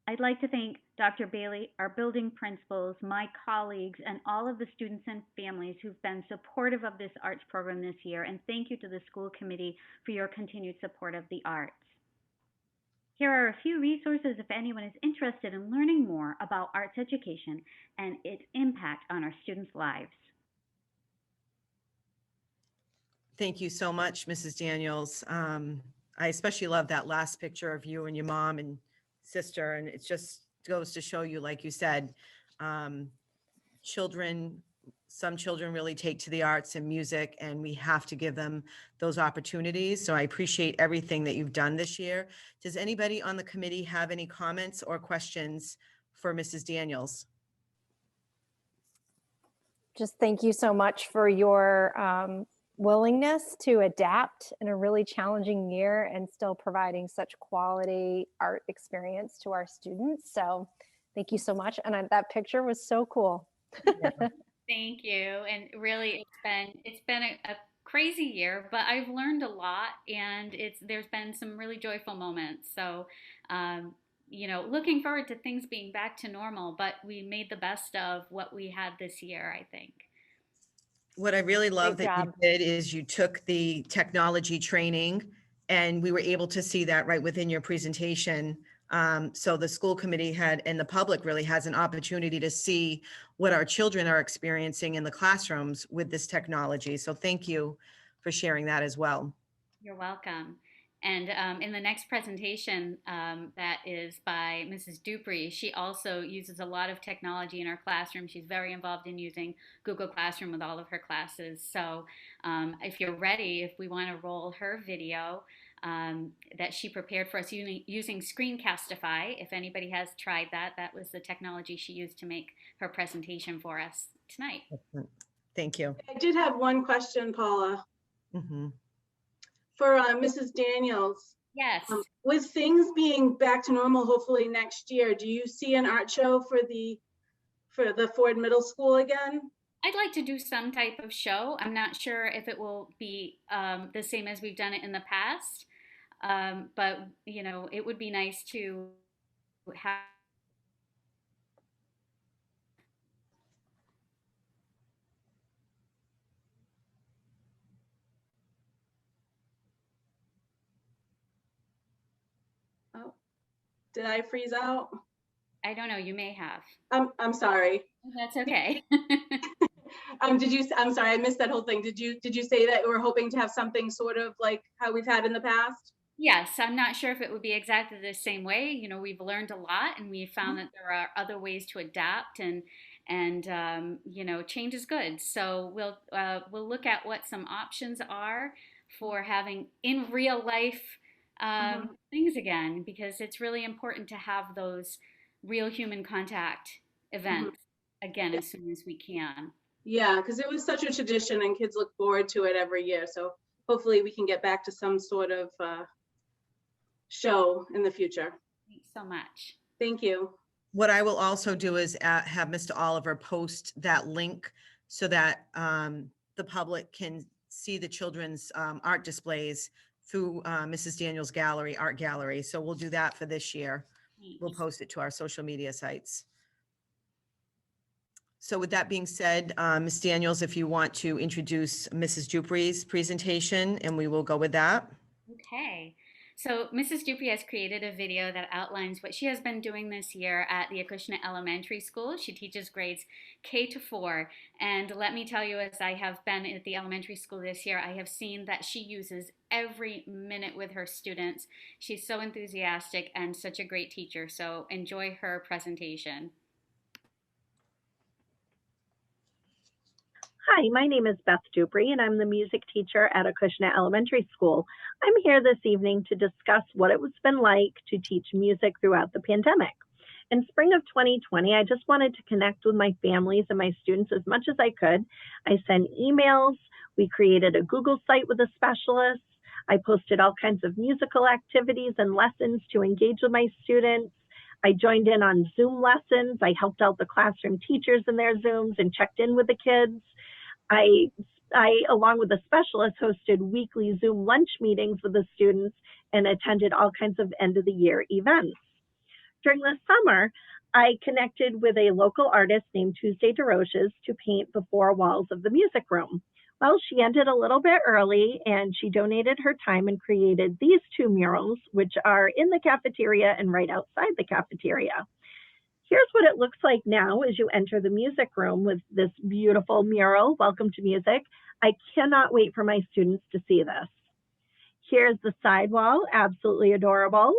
I'd like to thank Dr. Bailey, our building principals, my colleagues, and all of the students and families who've been supportive of this arts program this year, and thank you to the school committee for your continued support of the arts. Here are a few resources if anyone is interested in learning more about arts education and its impact on our students' lives. Thank you so much, Mrs. Daniels. I especially love that last picture of you and your mom and sister, and it just goes to show you, like you said, some children really take to the arts and music, and we have to give them those opportunities. So I appreciate everything that you've done this year. Does anybody on the committee have any comments or questions for Mrs. Daniels? Just thank you so much for your willingness to adapt in a really challenging year and still providing such quality art experience to our students. So thank you so much. And that picture was so cool. Yeah. Thank you. And really, it's been a crazy year, but I've learned a lot, and there's been some really joyful moments. So, you know, looking forward to things being back to normal, but we made the best of what we had this year, I think. What I really love Great that you job. did is you took the technology training, and we were able to see that right within your presentation. So the school committee and the public really has an opportunity to see what our children are experiencing in the classrooms with this technology. So thank you for sharing that as well. You're welcome. And in the next presentation that is by Mrs. Dupree, she also uses a lot of technology in her classroom. She's very involved in using Google Classroom with all of her classes. So if you're ready, if we want to roll her video that she prepared for us using Screencastify, if anybody has tried that, that was the technology she used to make her presentation for us tonight. Thank you. I did have one question, Paula. Mm-hmm. For Mrs. Daniels. Yes. With things being back to normal, hopefully next year, do you see an art show for the Ford Middle School again? I'd like to do some type of show. I'm not sure if it will be the same as we've done it in the past, but you know, it would be nice to have. Oh, did I freeze out? I don't know. You may have. I'm sorry. That's okay. I'm sorry, I missed that whole thing. Did you say that we're hoping to have something sort of like how we've had in the past? Yes, I'm not sure if it would be exactly the same way. You know, we've learned a lot, and we've found that there are other ways to adapt, and you know, change is good. So we'll look at what some options are for having in real life things again, because it's really important to have those real human contact events again as soon as we can. Yeah, because it was such a tradition, and kids look forward to it every year. So hopefully we can get back to some sort of show in the future. Thanks so much. Thank you. What I will also do is have Mr. Oliver post that link so that the public can see the children's art displays through Mrs. Daniels' gallery, art gallery. So we'll do that for this year. We'll post it to our social media sites. So with that being said, Ms. Daniels, if you want to introduce Mrs. Dupree's presentation, and we will go with that. Okay. So Mrs. Dupree has created a video that outlines what she has been doing this year at the Acushnet Elementary School. She teaches grades K to 4. And let me tell you, as I have been at the elementary school this year, I have seen that she uses every minute with her students. She's so enthusiastic and such a great teacher. So enjoy her presentation. Hi, my name is Beth Dupree, and I'm the music teacher at Acushnet Elementary School. I'm here this evening to discuss what it's been like to teach music throughout the pandemic. In spring of 2020, I just wanted to connect with my families and my students as much as I could. I sent emails. We created a Google site with a specialist. I posted all kinds of musical activities and lessons to engage with my students. I joined in on Zoom lessons. I helped out the classroom teachers in their Zooms and checked in with the kids. I, along with a specialist, hosted weekly Zoom lunch meetings with the students and attended all kinds of end of the year events. During the summer, I connected with a local artist named Tuesday DeRoches to paint the 4 walls of the music room. Well, she ended a little bit early and she donated her time and created these 2 murals, which are in the cafeteria and right outside the cafeteria. Here's what it looks like now as you enter the music room with this beautiful mural, Welcome to Music. I cannot wait for my students to see this. Here's the side wall, absolutely adorable.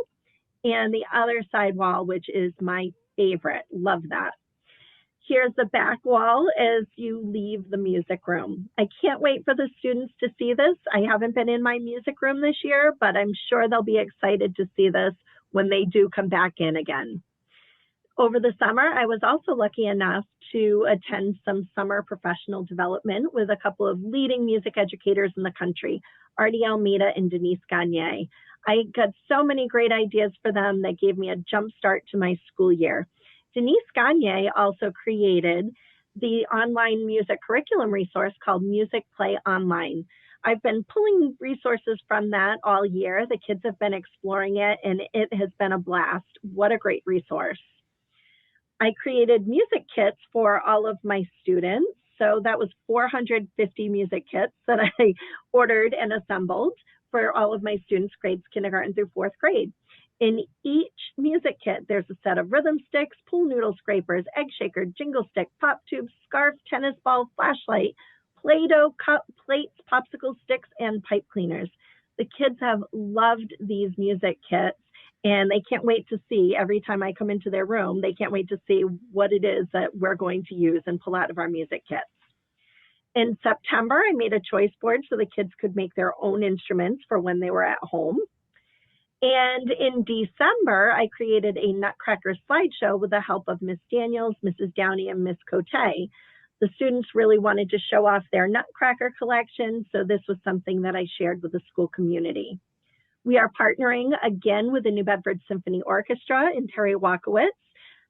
And the other side wall, which is my favorite, love that. Here's the back wall as you leave the music room. I can't wait for the students to see this. I haven't been in my music room this year, but I'm sure they'll be excited to see this when they do come back in again. Over the summer, I was also lucky enough to attend some summer professional development with a couple of leading music educators in the country, Artie Almeida and Denise Gagne. I got so many great ideas for them that gave me a jump start to my school year. Denise Gagne also created the online music curriculum resource called Music Play Online. I've been pulling resources from that all year. The kids have been exploring it, and it has been a blast. What a great resource. I created music kits for all of my students. So that was 450 music kits that I ordered and assembled for all of my students, grades kindergarten through 4th grade. In each music kit, there's a set of rhythm sticks, pool noodle scrapers, egg shaker, jingle stick, pop tube, scarf, tennis ball, flashlight, Play-Doh, cup, plates, popsicle sticks, and pipe cleaners. The kids have loved these music kits, and they can't wait to see, every time I come into their room, they can't wait to see what it is that we're going to use and pull out of our music kits. In September, I made a choice board so the kids could make their own instruments for when they were at home. And in December, I created a Nutcracker slideshow with the help of Miss Daniels, Mrs. Downey, and Miss Cote. The students really wanted to show off their Nutcracker collection, so this was something that I shared with the school community. We are partnering again with the New Bedford Symphony Orchestra in Terry Walkowitz.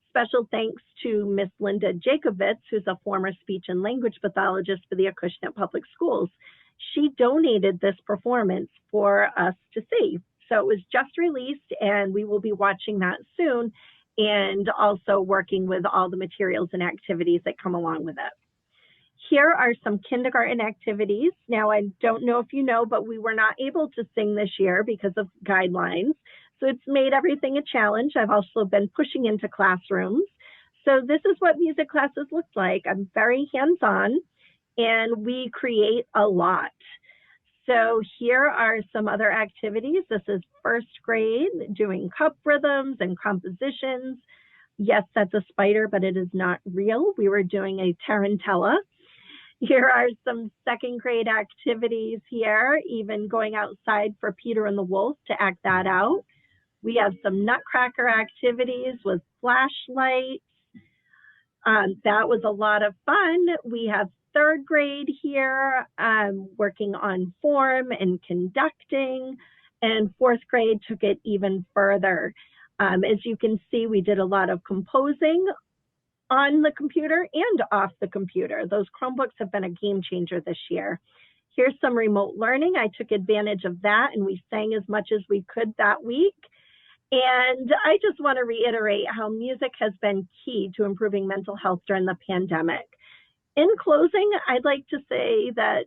Special thanks to Miss Linda Jacobitz, who's a former speech and language pathologist for the Acushnet Public Schools. She donated this performance for us to see. So it was just released, and we will be watching that soon and also working with all the materials and activities that come along with it. Here are some kindergarten activities. Now, I don't know if you know, but we were not able to sing this year because of guidelines. So it's made everything a challenge. I've also been pushing into classrooms. So this is what music classes look like. I'm very hands-on, and we create a lot. So here are some other activities. This is 1st grade, doing cup rhythms and compositions. Yes, that's a spider, but it is not real. We were doing a tarantella. Here are some 2nd grade activities here, even going outside for Peter and the Wolf to act that out. We have some Nutcracker activities with flashlights. That was a lot of fun. We have 3rd grade here working on form and conducting, and 4th grade took it even further. As you can see, we did a lot of composing on the computer and off the computer. Those Chromebooks have been a game changer this year. Here's some remote learning. I took advantage of that, and we sang as much as we could that week. And I just want to reiterate how music has been key to improving mental health during the pandemic. In closing, I'd like to say that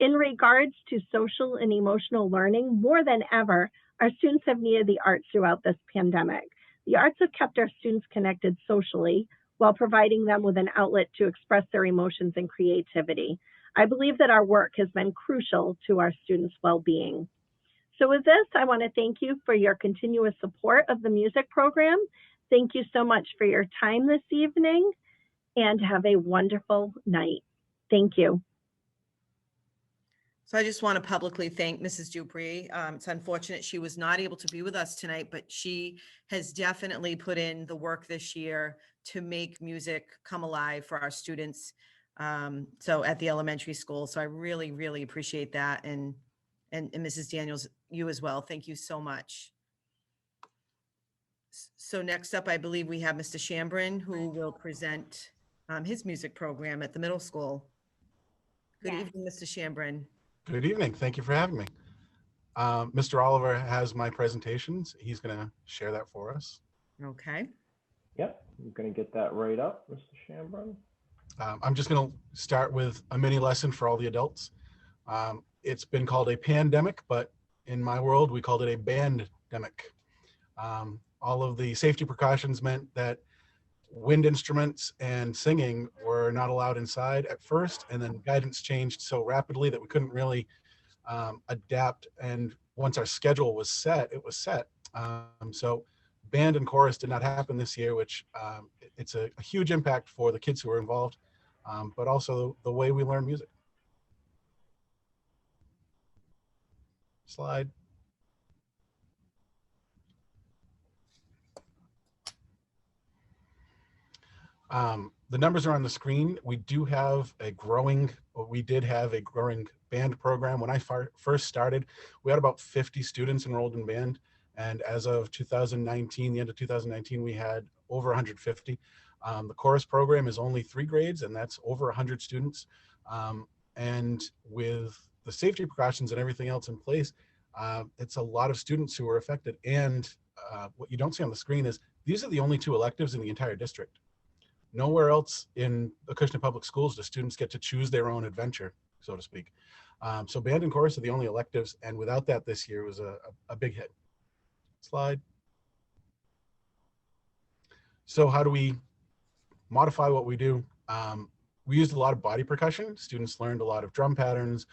in regards to social and emotional learning, more than ever, our students have needed the arts throughout this pandemic. The arts have kept our students connected socially while providing them with an outlet to express their emotions and creativity. I believe that our work has been crucial to our students' well-being. So with this, I want to thank you for your continuous support of the music program. Thank you so much for your time this evening, and have a wonderful night. Thank you. So I just want to publicly thank Mrs. Dupree. It's unfortunate she was not able to be with us tonight, but she has definitely put in the work this year to make music come alive for our students. So at the elementary school. So I really, really appreciate that. And Mrs. Daniels, you as well. Thank you so much. So next up, I believe we have Mr. Shambrin, who will present his music program at the middle school. Good evening, Mr. Shambrin. Good evening. Thank you for having me. Mr. Oliver has my presentations. He's going to share that for us. Okay. Yep, I'm going to get that right up, Mr. Shambron. I'm just going to start with a mini lesson for all the adults. It's been called a pandemic, but in my world, we called it a bandemic. All of the safety precautions meant that wind instruments and singing were not allowed inside at first, and then guidance changed so rapidly that we couldn't really adapt. And once our schedule was set, it was set. So band and chorus did not happen this year, which it's a huge impact for the kids who were involved, but also the way we learn music. Slide. The numbers are on the screen. We did have a growing band program. When I first started, we had about 50 students enrolled in band. And as of 2019, the end of 2019, we had over 150. The chorus program is only 3 grades, and that's over 100 students. And with the safety precautions and everything else in place, it's a lot of students who are affected. And what you don't see on the screen is these are the only 2 electives in the entire district. Nowhere else in Acushnet Public Schools do students get to choose their own adventure, so to speak. So band and chorus are the only electives, and without that this year was a big hit. Slide. So how do we modify what we do? We used a lot of body percussion. Students learned a lot of drum patterns,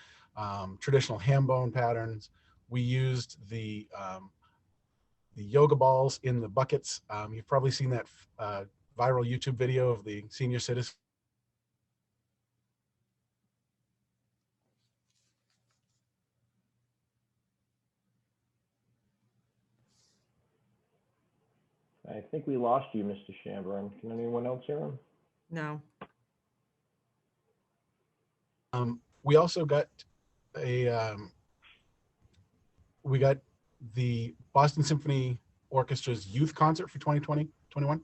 traditional ham bone patterns. We used the yoga balls in the buckets. You've probably seen that viral YouTube video of the senior citizen. I think we lost you, Mr. Shambron. Can anyone else hear him? No. We also got we got the Boston Symphony Orchestra's youth concert for 2020-21.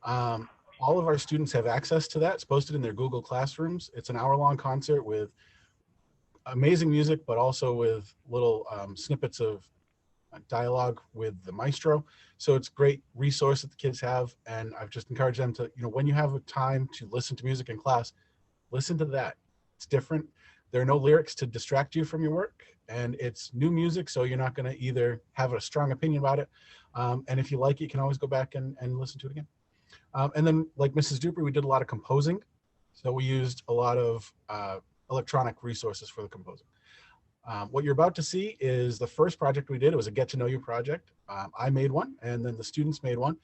All of our students have access to that. It's posted in their Google Classrooms. It's an hour-long concert with amazing music, but also with little snippets of dialogue with the maestro. So it's a great resource that the kids have. And I've just encouraged them to, when you have a time to listen to music in class, listen to that. It's different. There are no lyrics to distract you from your work, and it's new music. So you're not going to either have a strong opinion about it. And if you like it, you can always go back and listen to it again. And then, like Mrs. Dupree, we did a lot of composing. So we used a lot of electronic resources for the composing. What you're about to see is the first project we did. It was a get to know you project. I made one, and then the students made one.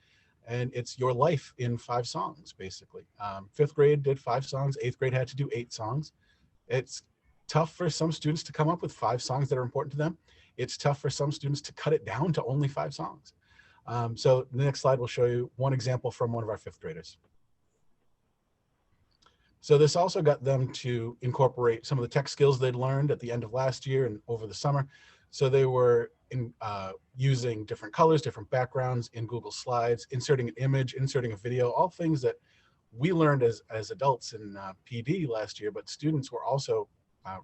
And it's your life in 5 songs, basically. 5th grade did 5 songs. 8th grade had to do 8 songs. It's tough for some students to come up with 5 songs that are important to them. It's tough for some students to cut it down to only 5 songs. So the next slide will show you one example from one of our 5th graders. So this also got them to incorporate some of the tech skills they'd learned at the end of last year and over the summer. So they were using different colors, different backgrounds in Google Slides, inserting an image, inserting a video, all things that we learned as adults in PD last year, but students were also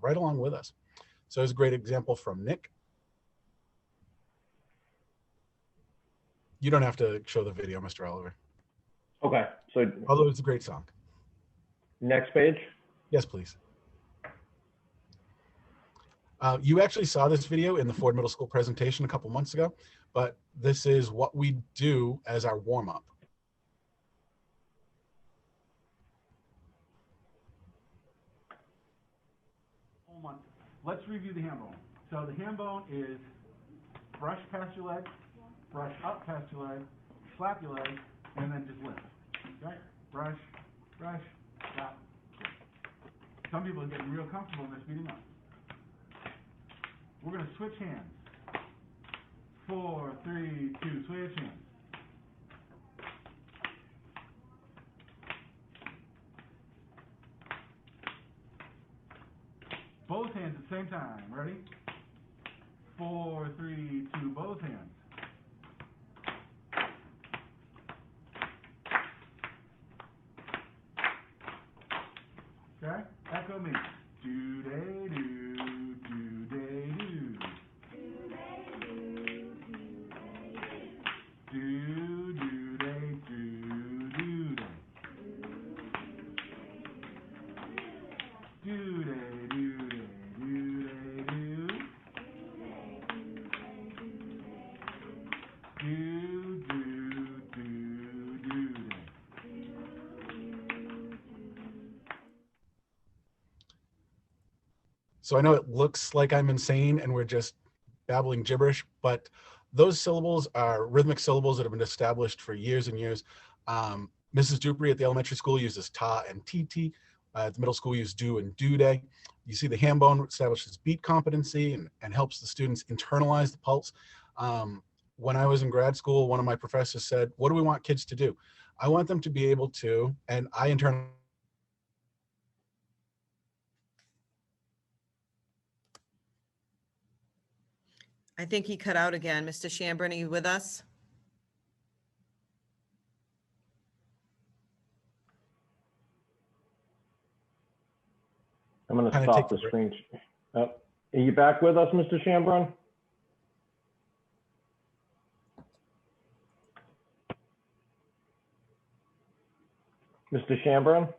right along with us. So it's a great example from Nick. You don't have to show the video, Mr. Oliver. Okay, so Although it's a great song. next page. Yes, please. You actually saw this video in the Ford Middle School presentation a couple months ago, but this is what we do as our warm-up. Let's review the ham bone. So the ham bone is brush past your leg, brush up past your leg, slap your leg, and then just lift. Okay? Brush, brush, slap. Some people are getting real comfortable in their speeding up. We're going to switch hands. 4, 3, 2, switch hands. Both hands at the same time. Ready? 4, 3, 2, both hands. Okay? Echo me. Do day do, do day do. Do do day do do day. Do day do day do day do. Do do do do day. So I know it looks like I'm insane and we're just babbling gibberish, but those syllables are rhythmic syllables that have been established for years and years. Mrs. Dupree at the elementary school uses ta and tt. At the middle school, we use do and do day. You see the ham bone establishes beat competency and helps the students internalize the pulse. When I was in grad school, one of my professors said, what do we want kids to do? I want them to be able to, and I internally, I think he cut out again. Mr. Shambrin, are you with us? I'm going to Kinda stop take the a screen. Oh, are you back with us, Mr. Shambron? Mr. Shambron?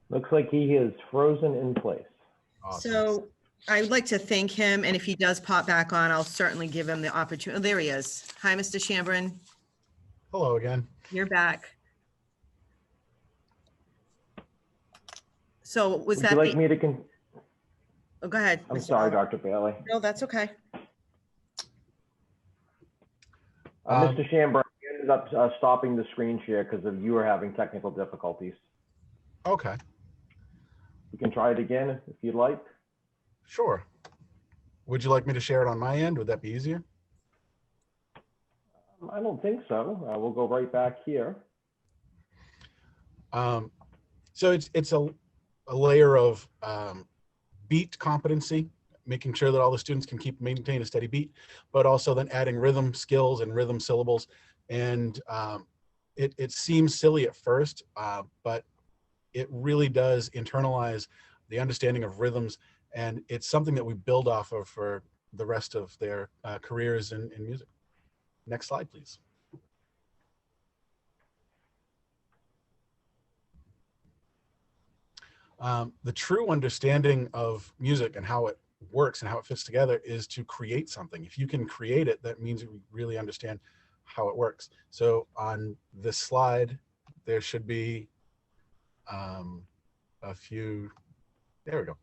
Looks like he is frozen in place. Awesome. So I would like to thank him, and if he does pop back on, I'll certainly give him the opportunity. Oh, there he is. Hi, Mr. Shambrin. Hello again. You're back. So was Would that you like the- me to Oh, go ahead. I'm Mr. sorry, Oliver. Dr. Bailey. No, that's okay. Mr. Shambron, we ended up stopping the screen share because of you were having technical difficulties. Okay. We can try it again if you'd like. Sure. Would you like me to share it on my end? Would that be easier? I don't think so. We'll go right back here. So it's a layer of beat competency, making sure that all the students can maintain a steady beat, but also then adding rhythm skills and rhythm syllables. And it seems silly at first, but it really does internalize the understanding of rhythms. And it's something that we build off of for the rest of their careers in music. Next slide, please. The true understanding of music and how it works and how it fits together is to create something. If you can create it, that means you really understand how it works. So on this slide, there should be a few, there we go.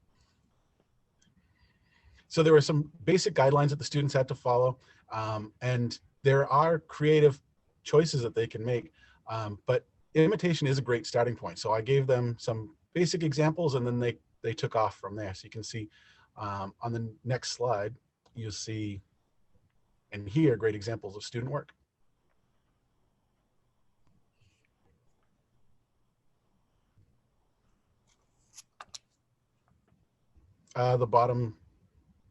So there were some basic guidelines that the students had to follow, and there are creative choices that they can make, but imitation is a great starting point. So I gave them some basic examples, and then they took off from there. So you can see on the next slide, you'll see and hear great examples of student work. The bottom,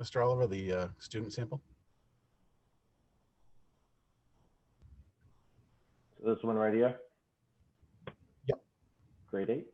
Mr. Oliver, the student sample. This one right here? Yep. Grade 8.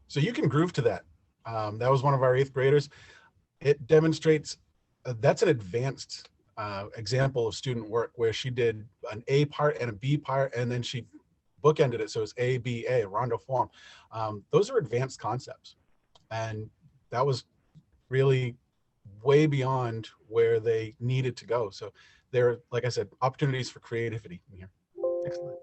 So you can groove to that. That was one of our 8th graders. It demonstrates, that's an advanced example of student work where she did an A part and a B part, and then she bookended it. So it's A, B, A, rondo form. Those are advanced concepts. And that was really way beyond where they needed to go. So there are, like I said, opportunities for creativity in here. Excellent.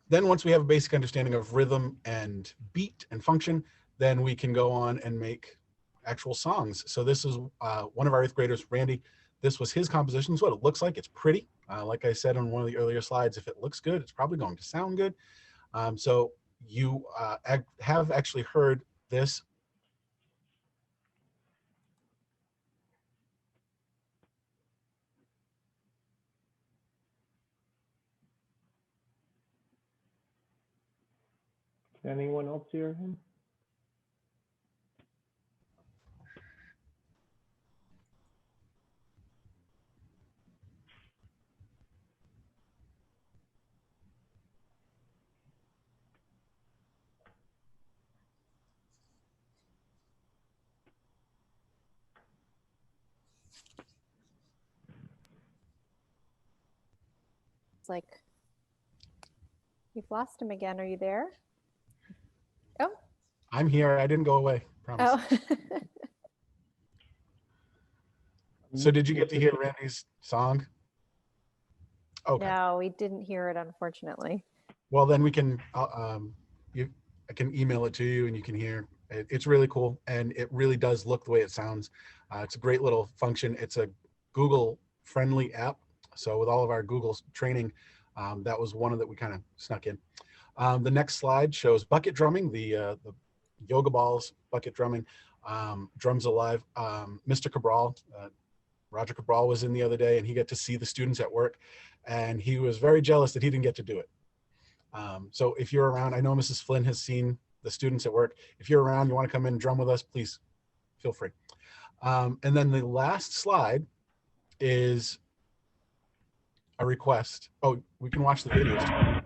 Then once we have a basic understanding of rhythm and beat and function, then we can go on and make actual songs. So this is one of our 8th graders, Randy. This was his composition. This is what it looks like. It's pretty. Like I said on one of the earlier slides, if it looks good, it's probably going to sound good. So you have actually heard this. Can anyone else hear him? It's like you've lost him again. Are you there? Oh. I'm here. I didn't go away. Promise. Oh. So did you get to hear Randy's song? Okay. No, we didn't hear it, unfortunately. Well, then we can, I can email it to you and you can hear. It's really cool, and it really does look the way it sounds. It's a great little function. It's a Google friendly app. So with all of our Google training, that was one of that we kind of snuck in. The next slide shows bucket drumming, the yoga balls, bucket drumming, drums alive. Mr. Cabral, Roger Cabral was in the other day, and he got to see the students at work, and he was very jealous that he didn't get to do it. So if you're around, I know Mrs. Flynn has seen the students at work. If you're around, you want to come in and drum with us, please feel free. And then the last slide is a request. Oh, we can watch the videos.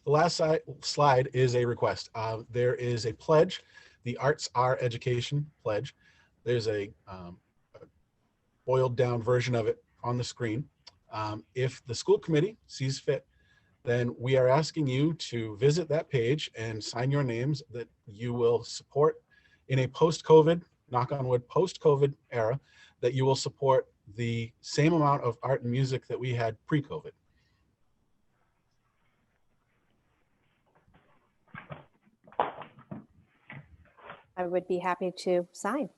The last slide is a request. There is a pledge, the Arts Are Education pledge. There's a boiled down version of it on the screen. If the school committee sees fit, then we are asking you to visit that page and sign your names that you will support in a post-COVID, knock on wood, post-COVID era, that you will support the same amount of art and music that we had pre-COVID. I would be happy to sign.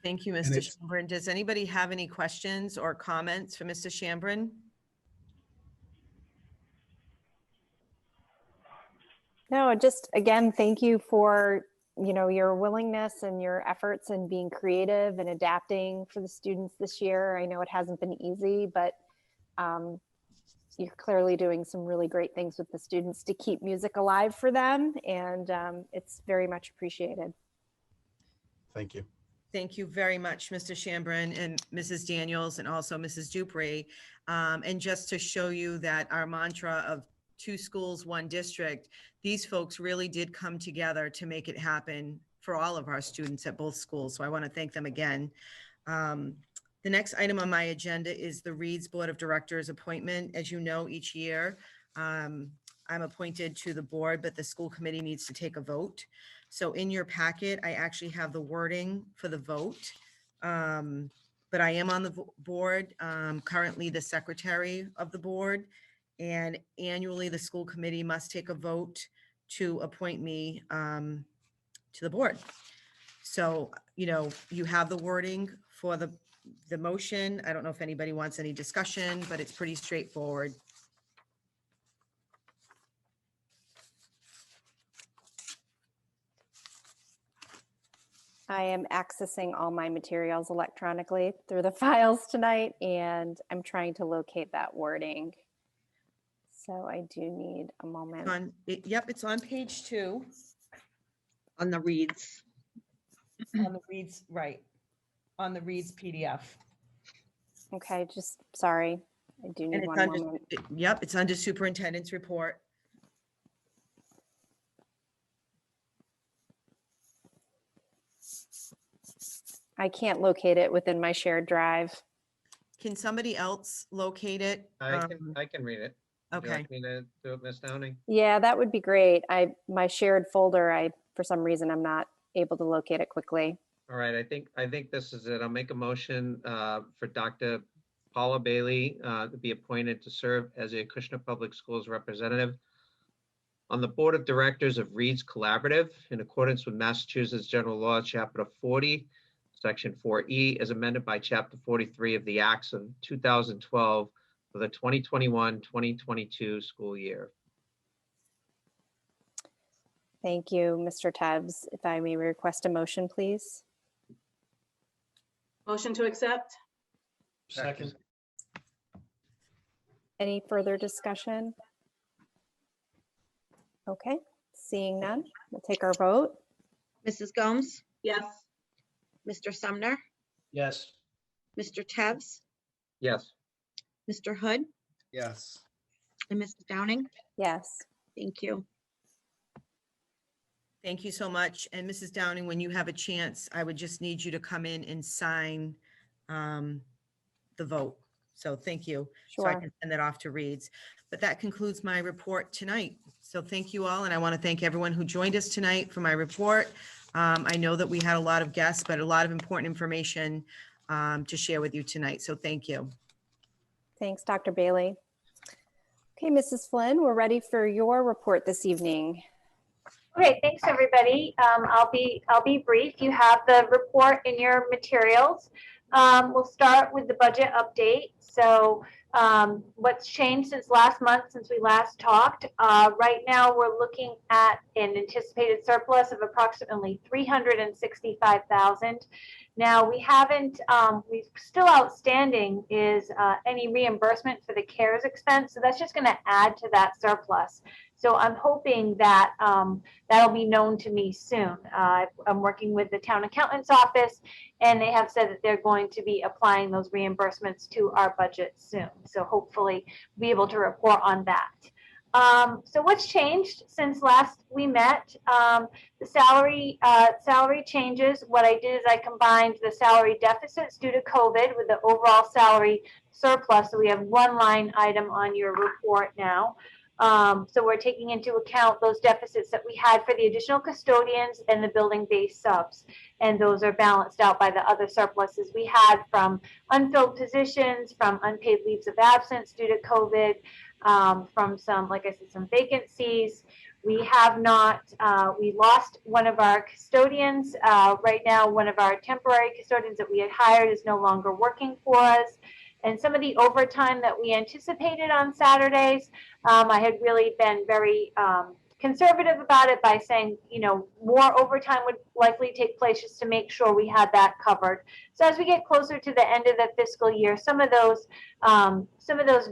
Thank you, Mr. Schambrin. Does anybody have any questions or comments for Mr. Schambrin? No, just again, thank you for, your willingness and your efforts and being creative and adapting for the students this year. I know it hasn't been easy, but you're clearly doing some really great things with the students to keep music alive for them, and it's very much appreciated. Thank you. Thank you very much, Mr. Schambrin and Mrs. Daniels, and also Mrs. Dupree. And just to show you that our mantra of 2 schools, 1 district, these folks really did come together to make it happen for all of our students at both schools. So I want to thank them again. The next item on my agenda is the Reed's Board of Directors appointment. As you know, each year, I'm appointed to the board, but the school committee needs to take a vote. So in your packet, I actually have the wording for the vote. But I am on the board, currently the secretary of the board. And annually, the school committee must take a vote to appoint me to the board. So, you have the wording for the motion. I don't know if anybody wants any discussion, but it's pretty straightforward. I am accessing all my materials electronically through the files tonight, and I'm trying to locate that wording. So I do need a moment. Yep, it's on page 2. On the reads. On the reads, right. On the reads PDF. Okay, just sorry. I do need one moment. Yep, it's under superintendent's report. I can't locate it within my shared drive. Can somebody else locate it? I can read it. Would you Okay. like me to do it, Ms. Downing? Yeah, that would be great. My shared folder, for some reason, I'm not able to locate it quickly. All right, I think this is it. I'll make a motion for Dr. Paula Bailey to be appointed to serve as a Acushnet Public Schools representative on the Board of Directors of Reads Collaborative in accordance with Massachusetts General Law, Chapter 40, Section 4E, as amended by Chapter 43 of the Acts of 2012 for the 2021-2022 school year. Thank you, Mr. Tebs. If I may request a motion, please. Motion to accept? Second. Any further discussion? Okay, seeing none, we'll take our vote. Mrs. Gomes, Yes. Mr. Sumner, Yes. Mr. Tebs, Yes. Mr. Hood, Yes. and Mrs. Downing. Yes. Thank you. Thank you so much. And Mrs. Downing, when you have a chance, I would just need you to come in and sign the vote. So thank you. So I Sure. can send that off to Reads. But that concludes my report tonight. So thank you all. And I want to thank everyone who joined us tonight for my report. I know that we had a lot of guests, but a lot of important information to share with you tonight. So thank you. Thanks, Dr. Bailey. Okay, Mrs. Flynn, we're ready for your report this evening. Okay, thanks everybody. I'll be brief. You have the report in your materials. We'll start with the budget update. So what's changed since last month, since we last talked? Right now we're looking at an anticipated surplus of approximately $365,000. Now we haven't, we've still outstanding is any reimbursement for the CARES expense. So that's just going to add to that surplus. So I'm hoping that that'll be known to me soon. I'm working with the town accountant's office, and they have said that they're going to be applying those reimbursements to our budget soon. So hopefully be able to report on that. So what's changed since last we met? The salary changes. What I did is I combined the salary deficits due to COVID with the overall salary surplus. So we have one line item on your report now. So we're taking into account those deficits that we had for the additional custodians and the building-based subs. And those are balanced out by the other surpluses we had from unfilled positions, from unpaid leaves of absence due to COVID, from some, like I said, some vacancies. We have not, we lost one of our custodians. Right now, one of our temporary custodians that we had hired is no longer working for us. And some of the overtime that we anticipated on Saturdays, I had really been very conservative about it by saying, you know, more overtime would likely take place just to make sure we had that covered. So as we get closer to the end of the fiscal year, some of those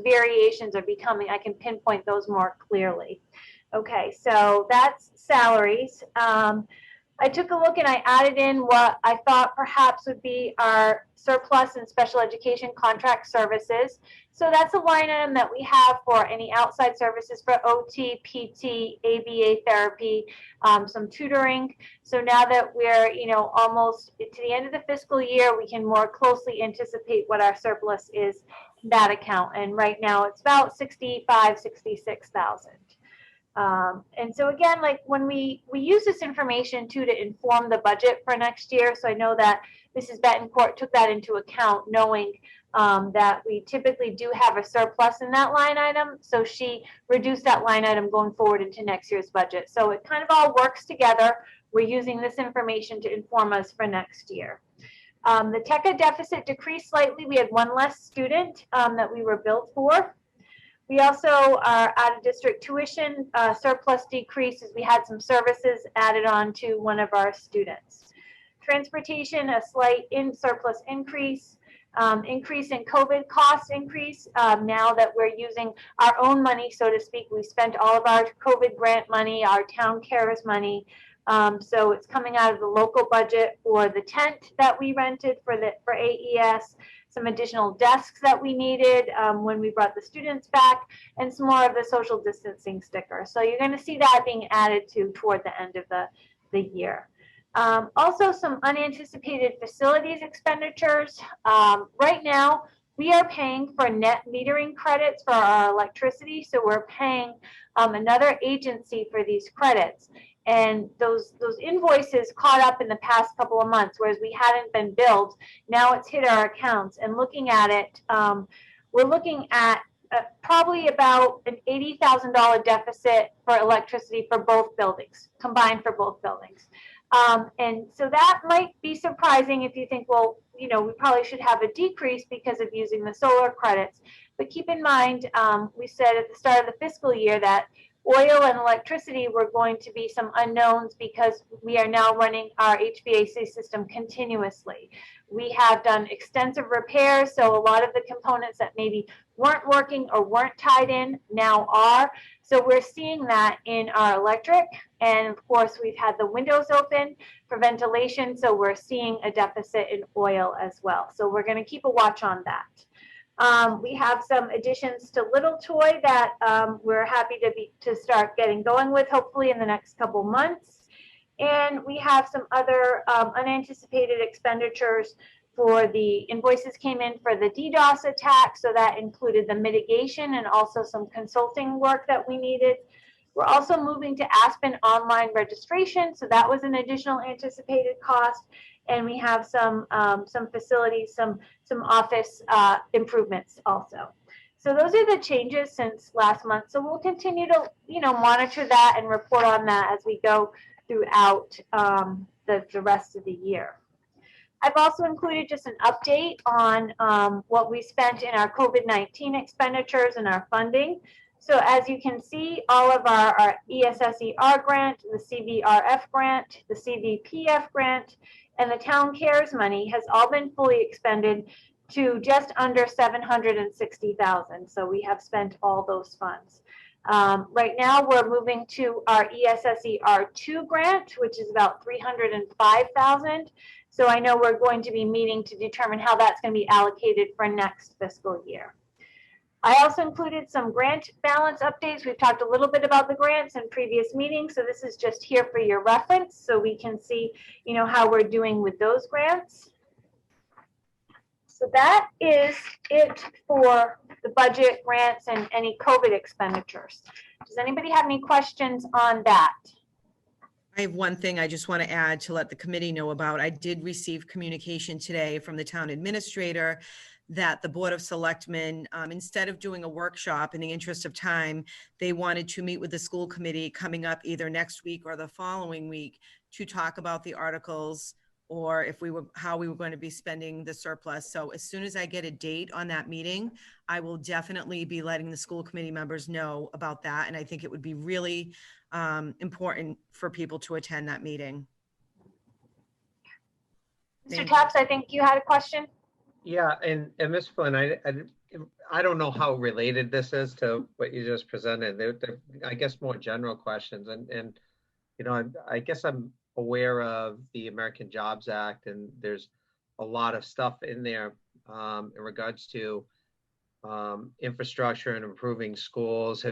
variations are becoming, I can pinpoint those more clearly. Okay, so that's salaries. I took a look and I added in what I thought perhaps would be our surplus in special education contract services. So that's a line item that we have for any outside services for OT, PT, ABA therapy, some tutoring. So now that we're, you know, almost to the end of the fiscal year, we can more closely anticipate what our surplus is in that account. And right now it's about $65,000, $66,000. And so again, like when we use this information too to inform the budget for next year. So I know that Mrs. Betancourt took that into account, knowing that we typically do have a surplus in that line item. So she reduced that line item going forward into next year's budget. So it kind of all works together. We're using this information to inform us for next year. The TECA deficit decreased slightly. We had one less student that we were billed for. We also are out of district tuition surplus decrease as we had some services added on to one of our students. Transportation, a slight surplus increase. Increase in COVID cost increase. Now that we're using our own money, so to speak, we spent all of our COVID grant money, our town cares money. So it's coming out of the local budget for the tent that we rented for AES, some additional desks that we needed when we brought the students back, and some more of the social distancing stickers. So you're going to see that being added to toward the end of the year. Also, some unanticipated facilities expenditures. Right now, we are paying for net metering credits for our electricity. So we're paying another agency for these credits. And those invoices caught up in the past couple of months, whereas we hadn't been billed. Now it's hit our accounts. And looking at it, we're looking at probably about an $80,000 deficit for electricity for both buildings, combined for both buildings. And so that might be surprising if you think, well, you know, we probably should have a decrease because of using the solar credits. But keep in mind, we said at the start of the fiscal year that oil and electricity were going to be some unknowns because we are now running our HVAC system continuously. We have done extensive repairs, so a lot of the components that maybe weren't working or weren't tied in now are. So we're seeing that in our electric. And of course, we've had the windows open for ventilation, so we're seeing a deficit in oil as well. So we're going to keep a watch on that. We have some additions to Little Toy that we're happy to start getting going with, hopefully in the next couple months. And we have some other unanticipated expenditures for the invoices came in for the DDoS attack. So that included the mitigation and also some consulting work that we needed. We're also moving to Aspen online registration. So that was an additional anticipated cost. And we have some facilities, some office improvements also. So those are the changes since last month. So we'll continue to, you know, monitor that and report on that as we go throughout the rest of the year. I've also included just an update on what we spent in our COVID-19 expenditures and our funding. So as you can see, all of our ESSER grant, the CVRF grant, the CVPF grant, and the town cares money has all been fully expended to just under 760,000. So we have spent all those funds. Right now we're moving to our ESSER2 grant, which is about 305,000. So I know we're going to be meeting to determine how that's going to be allocated for next fiscal year. I also included some grant balance updates. We've talked a little bit about the grants in previous meetings, so this is just here for your reference so we can see, you know, how we're doing with those grants. So that is it for the budget, grants, and any COVID expenditures. Does anybody have any questions on that? I have one thing I just want to add to let the committee know about. I did receive communication today from the town administrator that the Board of Selectmen, instead of doing a workshop in the interest of time, they wanted to meet with the school committee coming up either next week or the following week to talk about the articles or how we were going to be spending the surplus. So as soon as I get a date on that meeting, I will definitely be letting the school committee members know about that. And I think it would be really important for people to attend that meeting. Mr. Taps, I think you had a question. Yeah, and Ms. Flynn, I don't know how related this is to what you just presented. They're I guess more general questions, and you know, I guess I'm aware of the American Jobs Act, and there's a lot of stuff in there in regards to infrastructure and improving schools.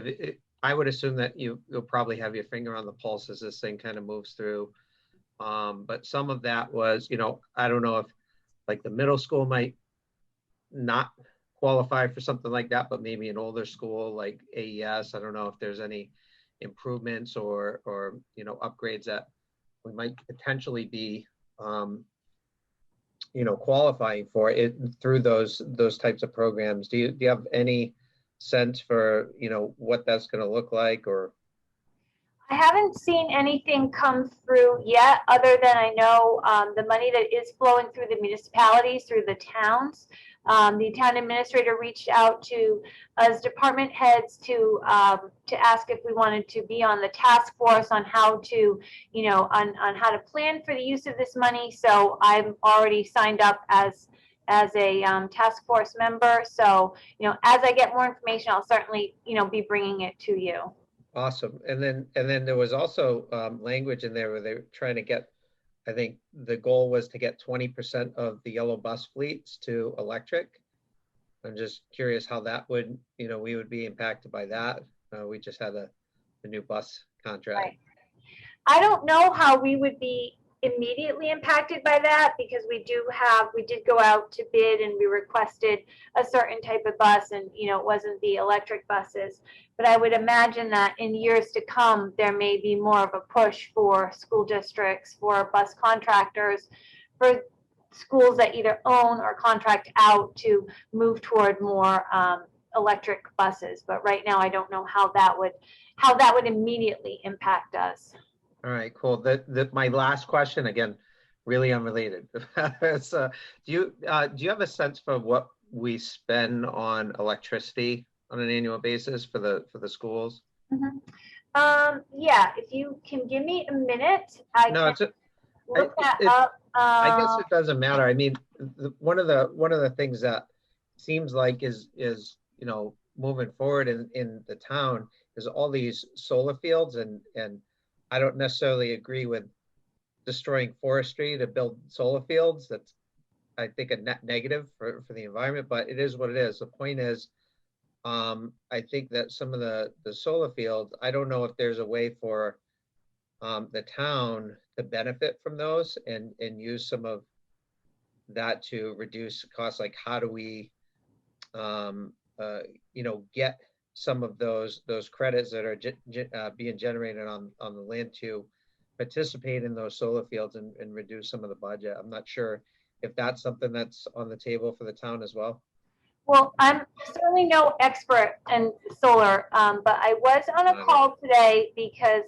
I would assume that you'll probably have your finger on the pulse as this thing kind of moves through. But some of that was, you know, I don't know if like the middle school might not qualify for something like that, but maybe an older school like AES, I don't know if there's any improvements or upgrades that we might potentially be qualifying for it through those types of programs. Do you have any sense for what that's going to look like? Or I haven't seen anything come through yet, other than I know the money that is flowing through the municipalities, through the towns. The town administrator reached out to us department heads to ask if we wanted to be on the task force on how to, on how to plan for the use of this money. So I'm already signed up as a task force member. So, as I get more information, I'll certainly, be bringing it to you. awesome. And then there was also language in there where they were trying to get, I think the goal was to get 20% of the yellow bus fleets to electric. I'm just curious how that would, we would be impacted by that. We just had a new bus contract. Right. I don't know how we would be immediately impacted by that, because we did go out to bid and we requested a certain type of bus, and it wasn't the electric buses. But I would imagine that in years to come, there may be more of a push for school districts, for bus contractors, for schools that either own or contract out to move toward more electric buses. But right now, I don't know how that would immediately impact us. All right, cool. My last question, again, really unrelated. Do you have a sense for what we spend on electricity on an annual basis for the schools? Mm-hmm. Yeah, if you can give me a minute, I can look that up. I guess it doesn't matter. I mean, one of the things that seems like is moving forward in the town is all these solar fields, and I don't necessarily agree with destroying forestry to build solar fields. That's, I think, a net negative for the environment, but it is what it is. The point is, I think that some of the solar fields, I don't know if there's a way for the town to benefit from those and use some of that to reduce costs. Like, how do we, get some of those credits that are being generated on the land to participate in those solar fields and reduce some of the budget. I'm not sure if that's something that's on the table for the town as well. Well, I'm certainly no expert in solar, but I was on a call today because,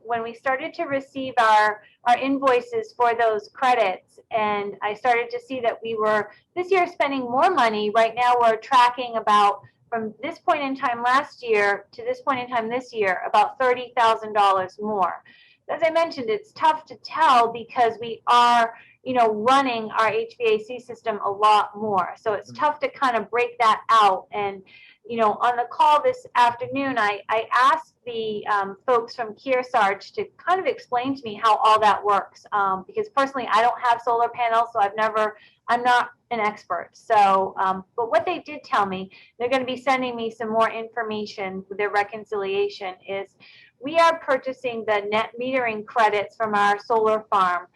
when we started to receive our invoices for those credits, and I started to see that we were this year spending more money. Right now, we're tracking about, from this point in time last year to this point in time this year, about $30,000 more. As I mentioned, it's tough to tell because we are, running our HVAC system a lot more. So it's tough to kind of break that out. And, on the call this afternoon, I asked the folks from Kearsarge to kind of explain to me how all that works. Because personally, I don't have solar panels, so I'm not an expert. So, but what they did tell me, they're going to be sending me some more information with their reconciliation, is we are purchasing the net metering credits from our solar farm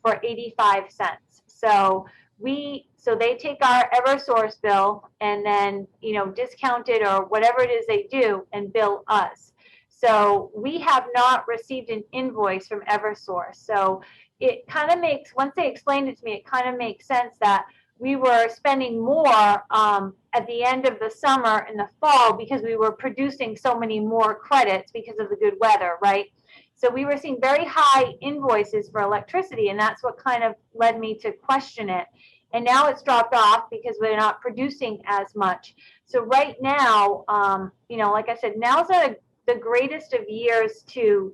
for 85 cents. So they take our EverSource bill and then, discount it or whatever it is they do and bill us. So we have not received an invoice from EverSource. So it kind of makes, once they explained it to me, it kind of makes sense that we were spending more at the end of the summer and the fall because we were producing so many more credits because of the good weather, right? So we were seeing very high invoices for electricity, and that's what kind of led me to question it. And now it's dropped off because we're not producing as much. So right now, like I said, now's not the greatest of years to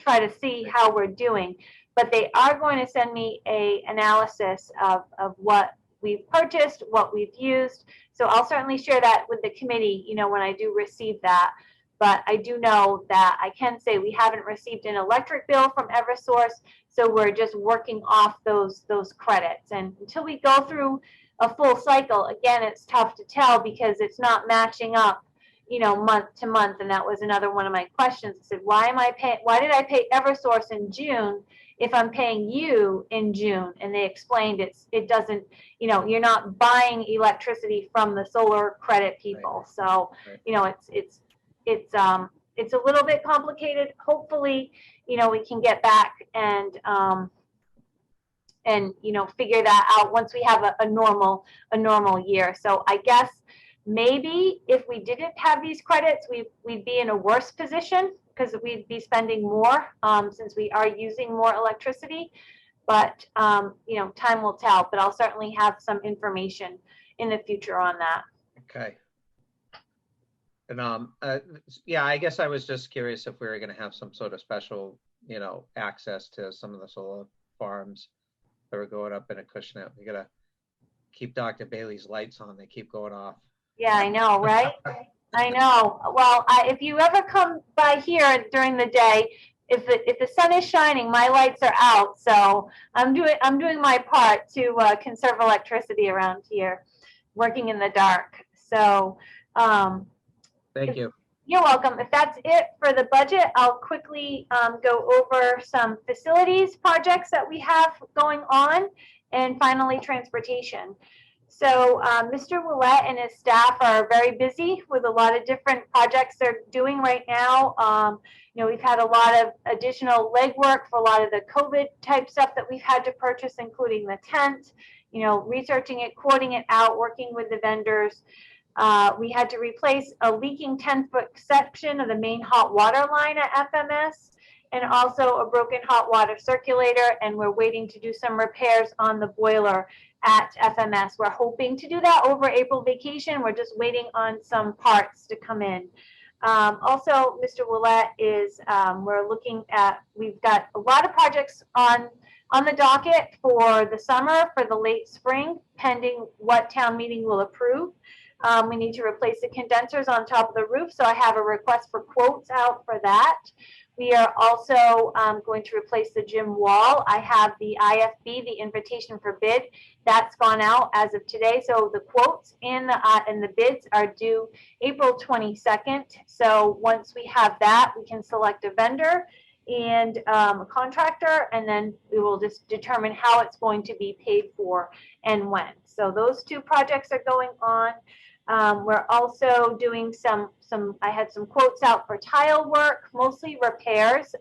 try to see how we're doing. But they are going to send me an analysis of what we've purchased, what we've used. So I'll certainly share that with the committee, when I do receive that. But I do know that I can say we haven't received an electric bill from EverSource, so we're just working off those credits. And until we go through a full cycle, again, it's tough to tell because it's not matching up, month to month. And that was another one of my questions. I said, why did I pay EverSource in June if I'm paying you in June? And they explained it doesn't, you're not buying electricity from the solar credit people. So, it's a little bit complicated. Hopefully, you know, we can get back and you know, figure that out once we have a normal year. So I guess maybe if we didn't have these credits, we'd be in a worse position because we'd be spending more since we are using more electricity. But you know, time will tell. But I'll certainly have some information in the future on that. Okay. And yeah, I guess I was just curious if we were going to have some sort of special, you know, access to some of the solar farms that are going up in Acushnet. We got to keep Dr. Bailey's lights on. They keep going off. Yeah, I know, right? I know. Well, if you ever come by here during the day, if the sun is shining, my lights are out. So I'm doing my part to conserve electricity around here, working in the dark. So thank you. You're welcome. If that's it for the budget, I'll quickly go over some facilities projects that we have going on, and finally transportation. So Mr. Willett and his staff are very busy with a lot of different projects they're doing right now. You know, we've had a lot of additional legwork for a lot of the COVID type stuff that we've had to purchase, including the tent, you know, researching it, quoting it out, working with the vendors. We had to replace a leaking 10-foot section of the main hot water line at FMS, and also a broken hot water circulator, and we're waiting to do some repairs on the boiler at FMS. We're hoping to do that over April vacation. We're just waiting on some parts to come in. Also, Mr. Willett is, we're looking at, we've got a lot of projects on the docket for the summer, for the late spring, pending what town meeting will approve. We need to replace the condensers on top of the roof, so I have a request for quotes out for that. We are also going to replace the gym wall. I have the IFB, the invitation for bid, that's gone out as of today. So the quotes and the bids are due April 22nd. So once we have that, we can select a vendor and a contractor, and then we will just determine how it's going to be paid for and when. So those two projects are going on. We're also doing I had some quotes out for tile work, mostly repairs,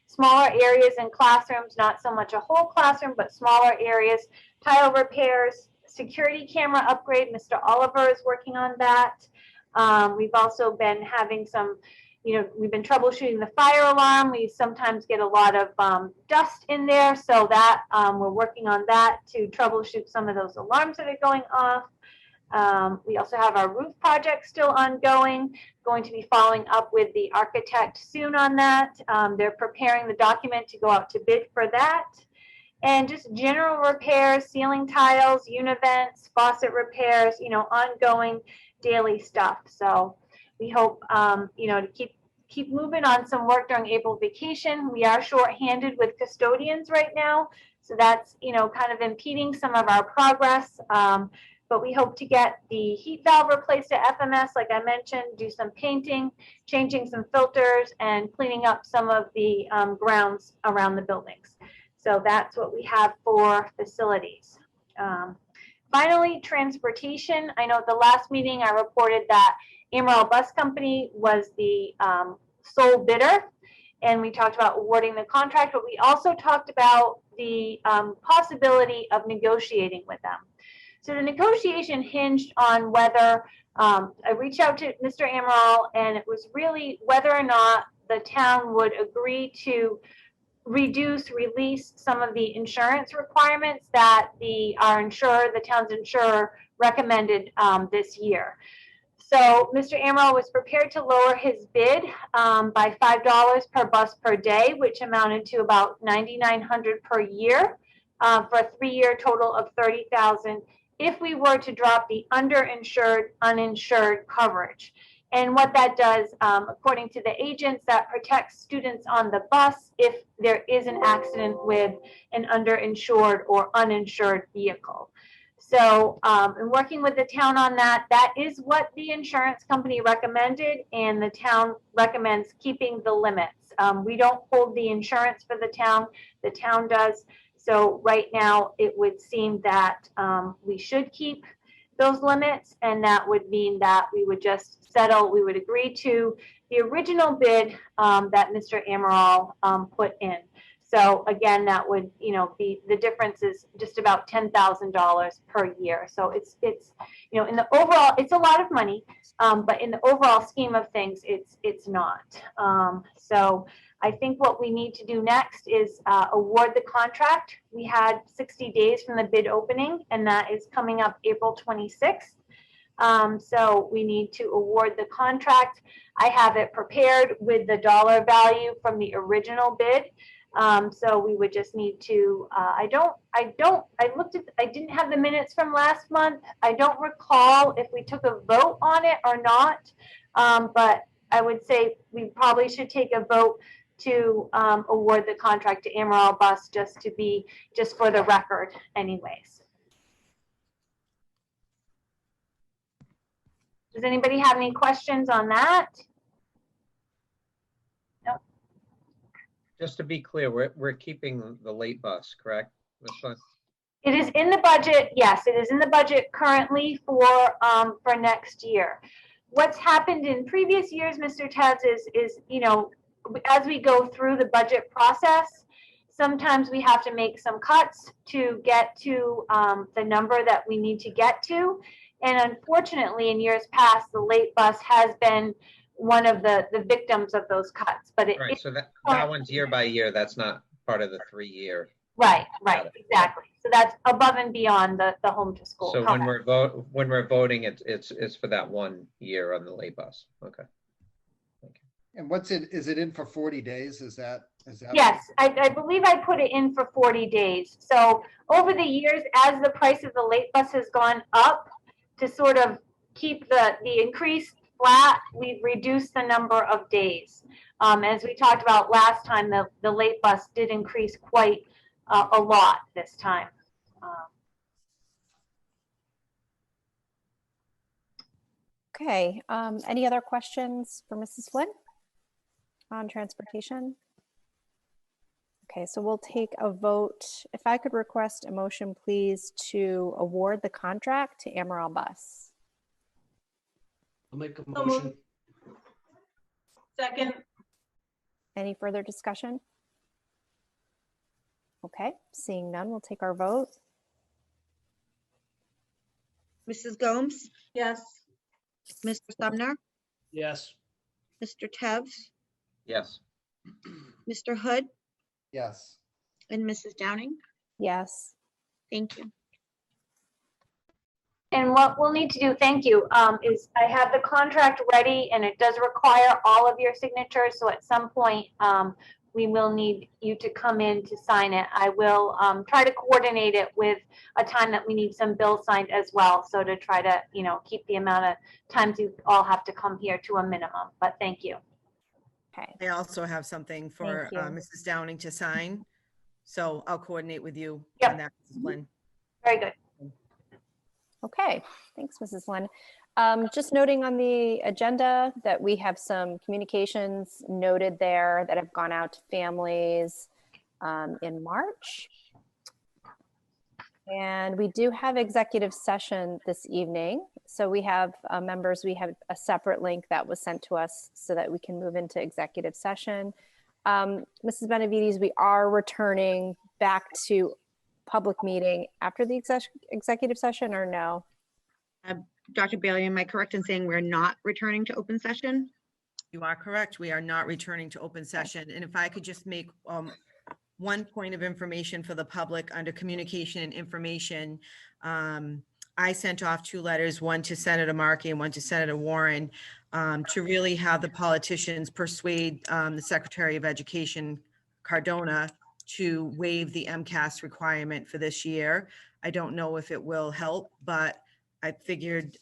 smaller areas in classrooms, not so much a whole classroom, but smaller areas, tile repairs, security camera upgrade. Mr. Oliver is working on that. We've also been having some, you know, we've been troubleshooting the fire alarm. We sometimes get a lot of dust in there, so that we're working on that to troubleshoot some of those alarms that are going off. We also have our roof project still ongoing, going to be following up with the architect soon on that. They're preparing the document to go out to bid for that. And just general repairs, ceiling tiles, univents, faucet repairs, you know, ongoing daily stuff. So we hope, you know, to keep moving on some work during April vacation. We are shorthanded with custodians right now. So that's, you know, kind of impeding some of our progress. But we hope to get the heat valve replaced at FMS, like I mentioned, do some painting, changing some filters, and cleaning up some of the grounds around the buildings. So that's what we have for facilities. Finally, transportation. I know at the last meeting I reported that Amarillo Bus Company was the sole bidder, and we talked about awarding the contract, but we also talked about the possibility of negotiating with them. So the negotiation hinged on whether, I reached out to Mr. Amaral, and it was really whether or not the town would agree to release some of the insurance requirements that our insurer, the town's insurer, recommended this year. So Mr. Amaral was prepared to lower his bid by $5 per bus per day, which amounted to about $9,900 per year for a 3-year total of $30,000 if we were to drop the underinsured, uninsured coverage. And what that does, according to the agents, that protects students on the bus if there is an accident with an underinsured or uninsured vehicle. So in working with the town on that, that is what the insurance company recommended, and the town recommends keeping the limits. We don't hold the insurance for the town does. So right now it would seem that we should keep those limits. And that would mean that we would just settle, we would agree to the original bid that Mr. Amaral put in. So again, that would, be, the difference is just about $10,000 per year. So it's, in the overall, it's a lot of money, but in the overall scheme of things, it's not. So I think what we need to do next is award the contract. We had 60 days from the bid opening, and that is coming up April 26th. So we need to award the contract. I have it prepared with the dollar value from the original bid. So we would just need to, I didn't have the minutes from last month. I don't recall if we took a vote on it or not. But I would say we probably should take a vote to award the contract to Amaral Bus just for the record anyways. Does anybody have any questions on that? No. Just to be clear, we're keeping the late bus, correct? This one? It is in the budget. Yes, it is in the budget currently for next year. What's happened in previous years, Mr. Taz, is as we go through the budget process, sometimes we have to make some cuts to get to the number that we need to get to. And unfortunately, in years past, the late bus has been one of the victims of those cuts. But Right, so that one's year by year. That's not part of the 3-year. Right, exactly. So that's above and beyond the home to school. So when we're voting, it's for that 1 year on the late bus. Okay. And is it in for 40 days? Is that? Yes, I believe I put it in for 40 days. So over the years, as the price of the late bus has gone up, to sort of keep the increase flat, we've reduced the number of days. As we talked about last time, the late bus did increase quite a lot this time. Okay, any other questions for Mrs. Flynn on transportation? Okay, so we'll take a vote. If I could request a motion, please, to award the contract to Amaral Bus. I'll make a motion. Second. Any further discussion? Okay, seeing none, we'll take our vote. Mrs. Gomes? Yes. Mr. Sumner? Yes. Mr. Tevz? Yes. Mr. Hood? Yes. And Mrs. Downing? Yes. Thank you. And what we'll need to do, thank you, is I have the contract ready and it does require all of your signatures. So at some point, we will need you to come in to sign it. I will try to coordinate it with a time that we need some bills signed as well. So to try to, keep the amount of times you all have to come here to a minimum, but thank you. Okay. I also have something for Mrs. Downing to sign. So I'll coordinate with you on that, Mrs. Flynn. Very good. Okay, thanks, Mrs. Lynn. Just noting on the agenda that we have some communications noted there that have gone out to families in March. And we do have executive session this evening. So we have members, we have a separate link that was sent to us so that we can move into executive session. Mrs. Benavides, we are returning back to public meeting after the executive session or no? Dr. Bailey, am I correct in saying we're not returning to open session? You are correct. We are not returning to open session. And if I could just make one point of information for the public under communication and information. I sent off 2 letters, one to Senator Markey and one to Senator Warren, to really have the politicians persuade the Secretary of Education, Cardona, to waive the MCAS requirement for this year. I don't know if it will help, but I figured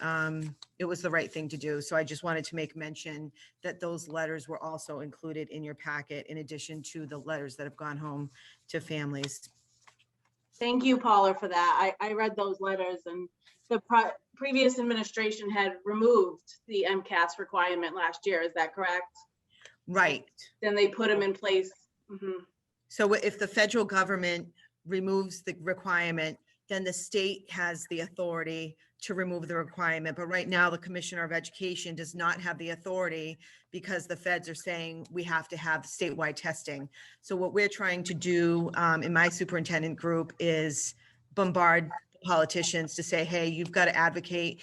it was the right thing to do. So I just wanted to make mention that those letters were also included in your packet in addition to the letters that have gone home to families. Thank you, Paula, for that. I read those letters, and the previous administration had removed the MCAS requirement last year. Is that correct? Right. Then they put them in place. Mm-hmm. So if the federal government removes the requirement, then the state has the authority to remove the requirement. But right now, the Commissioner of Education does not have the authority because the feds are saying we have to have statewide testing. So what we're trying to do in my superintendent group is bombard politicians to say, hey, you've got to advocate.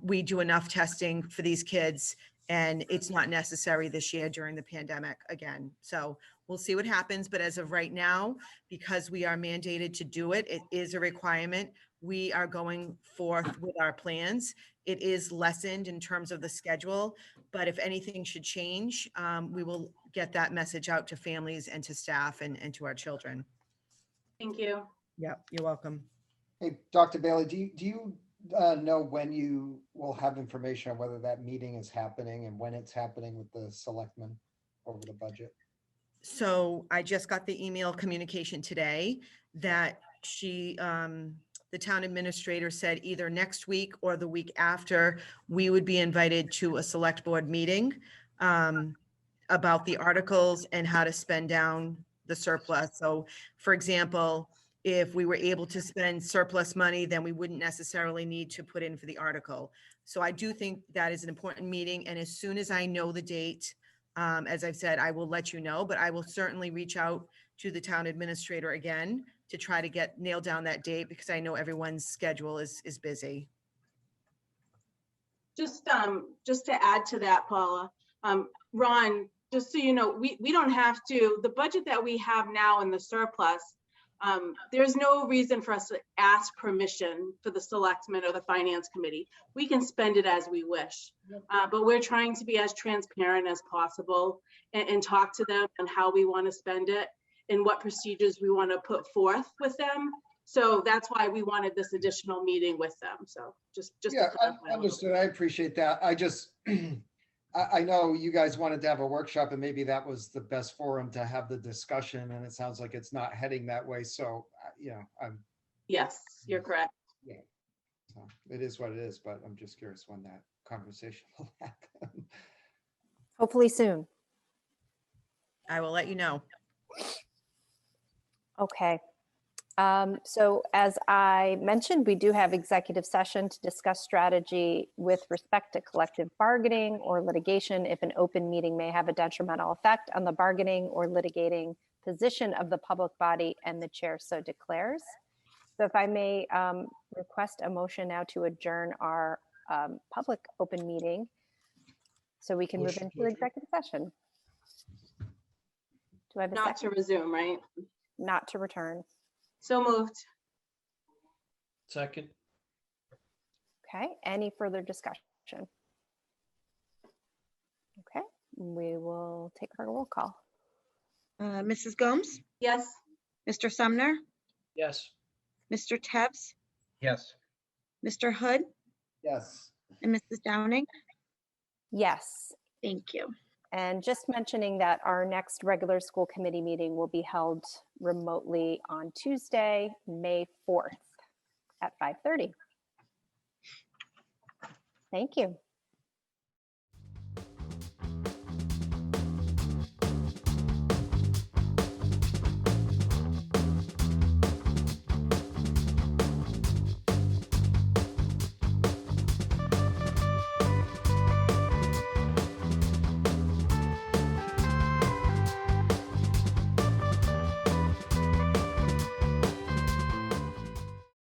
We do enough testing for these kids, and it's not necessary this year during the pandemic again. So we'll see what happens. But as of right now, because we are mandated to do it, it is a requirement. We are going forth with our plans. It is lessened in terms of the schedule, but if anything should change, we will get that message out to families and to staff and to our children. Thank you. Yep, you're welcome. Hey, Dr. Bailey, do you know when you will have information on whether that meeting is happening and when it's happening with the selectmen over the budget? So I just got the email communication today that the town administrator said either next week or the week after, we would be invited to a select board meeting about the articles and how to spend down the surplus. So for example, if we were able to spend surplus money, then we wouldn't necessarily need to put in for the article. So I do think that is an important meeting. And as soon as I know the date, as I've said, I will let you know, but I will certainly reach out to the town administrator again to try to nail down that date, because I know everyone's schedule is busy. Just to add to that, Paula, Ron, just so you know, we don't have to, the budget that we have now in the surplus, there's no reason for us to ask permission for the selectmen or the finance committee. We can spend it as we wish, but we're trying to be as transparent as possible and talk to them on how we want to spend it and what procedures we want to put forth with them. So that's why we wanted this additional meeting with them. So just Yeah, I understood. I appreciate that. I just, I know you guys wanted to have a workshop and maybe that was the best forum to have the discussion, and it sounds like it's not heading that way. So, you know, yes, you're correct. Yeah, so it is what it is, but I'm just curious when that conversation will happen. Hopefully soon. I will let you know. Okay. So as I mentioned, we do have executive session to discuss strategy with respect to collective bargaining or litigation if an open meeting may have a detrimental effect on the bargaining or litigating position of the public body and the chair so declares. So if I may request a motion now to adjourn our public open meeting so we can move into executive session. Do I have a Not second? to resume, right? Not to return. So moved. Second. Okay, any further discussion? Okay, we will take our roll call. Mrs. Gomes, Yes. Mr. Sumner, Yes. Mr. Tebs, Yes. Mr. Hood, Yes. and Mrs. Downing. Yes. Thank you. And just mentioning that our next regular school committee meeting will be held remotely on Tuesday, May 4th at 5:30. Thank you.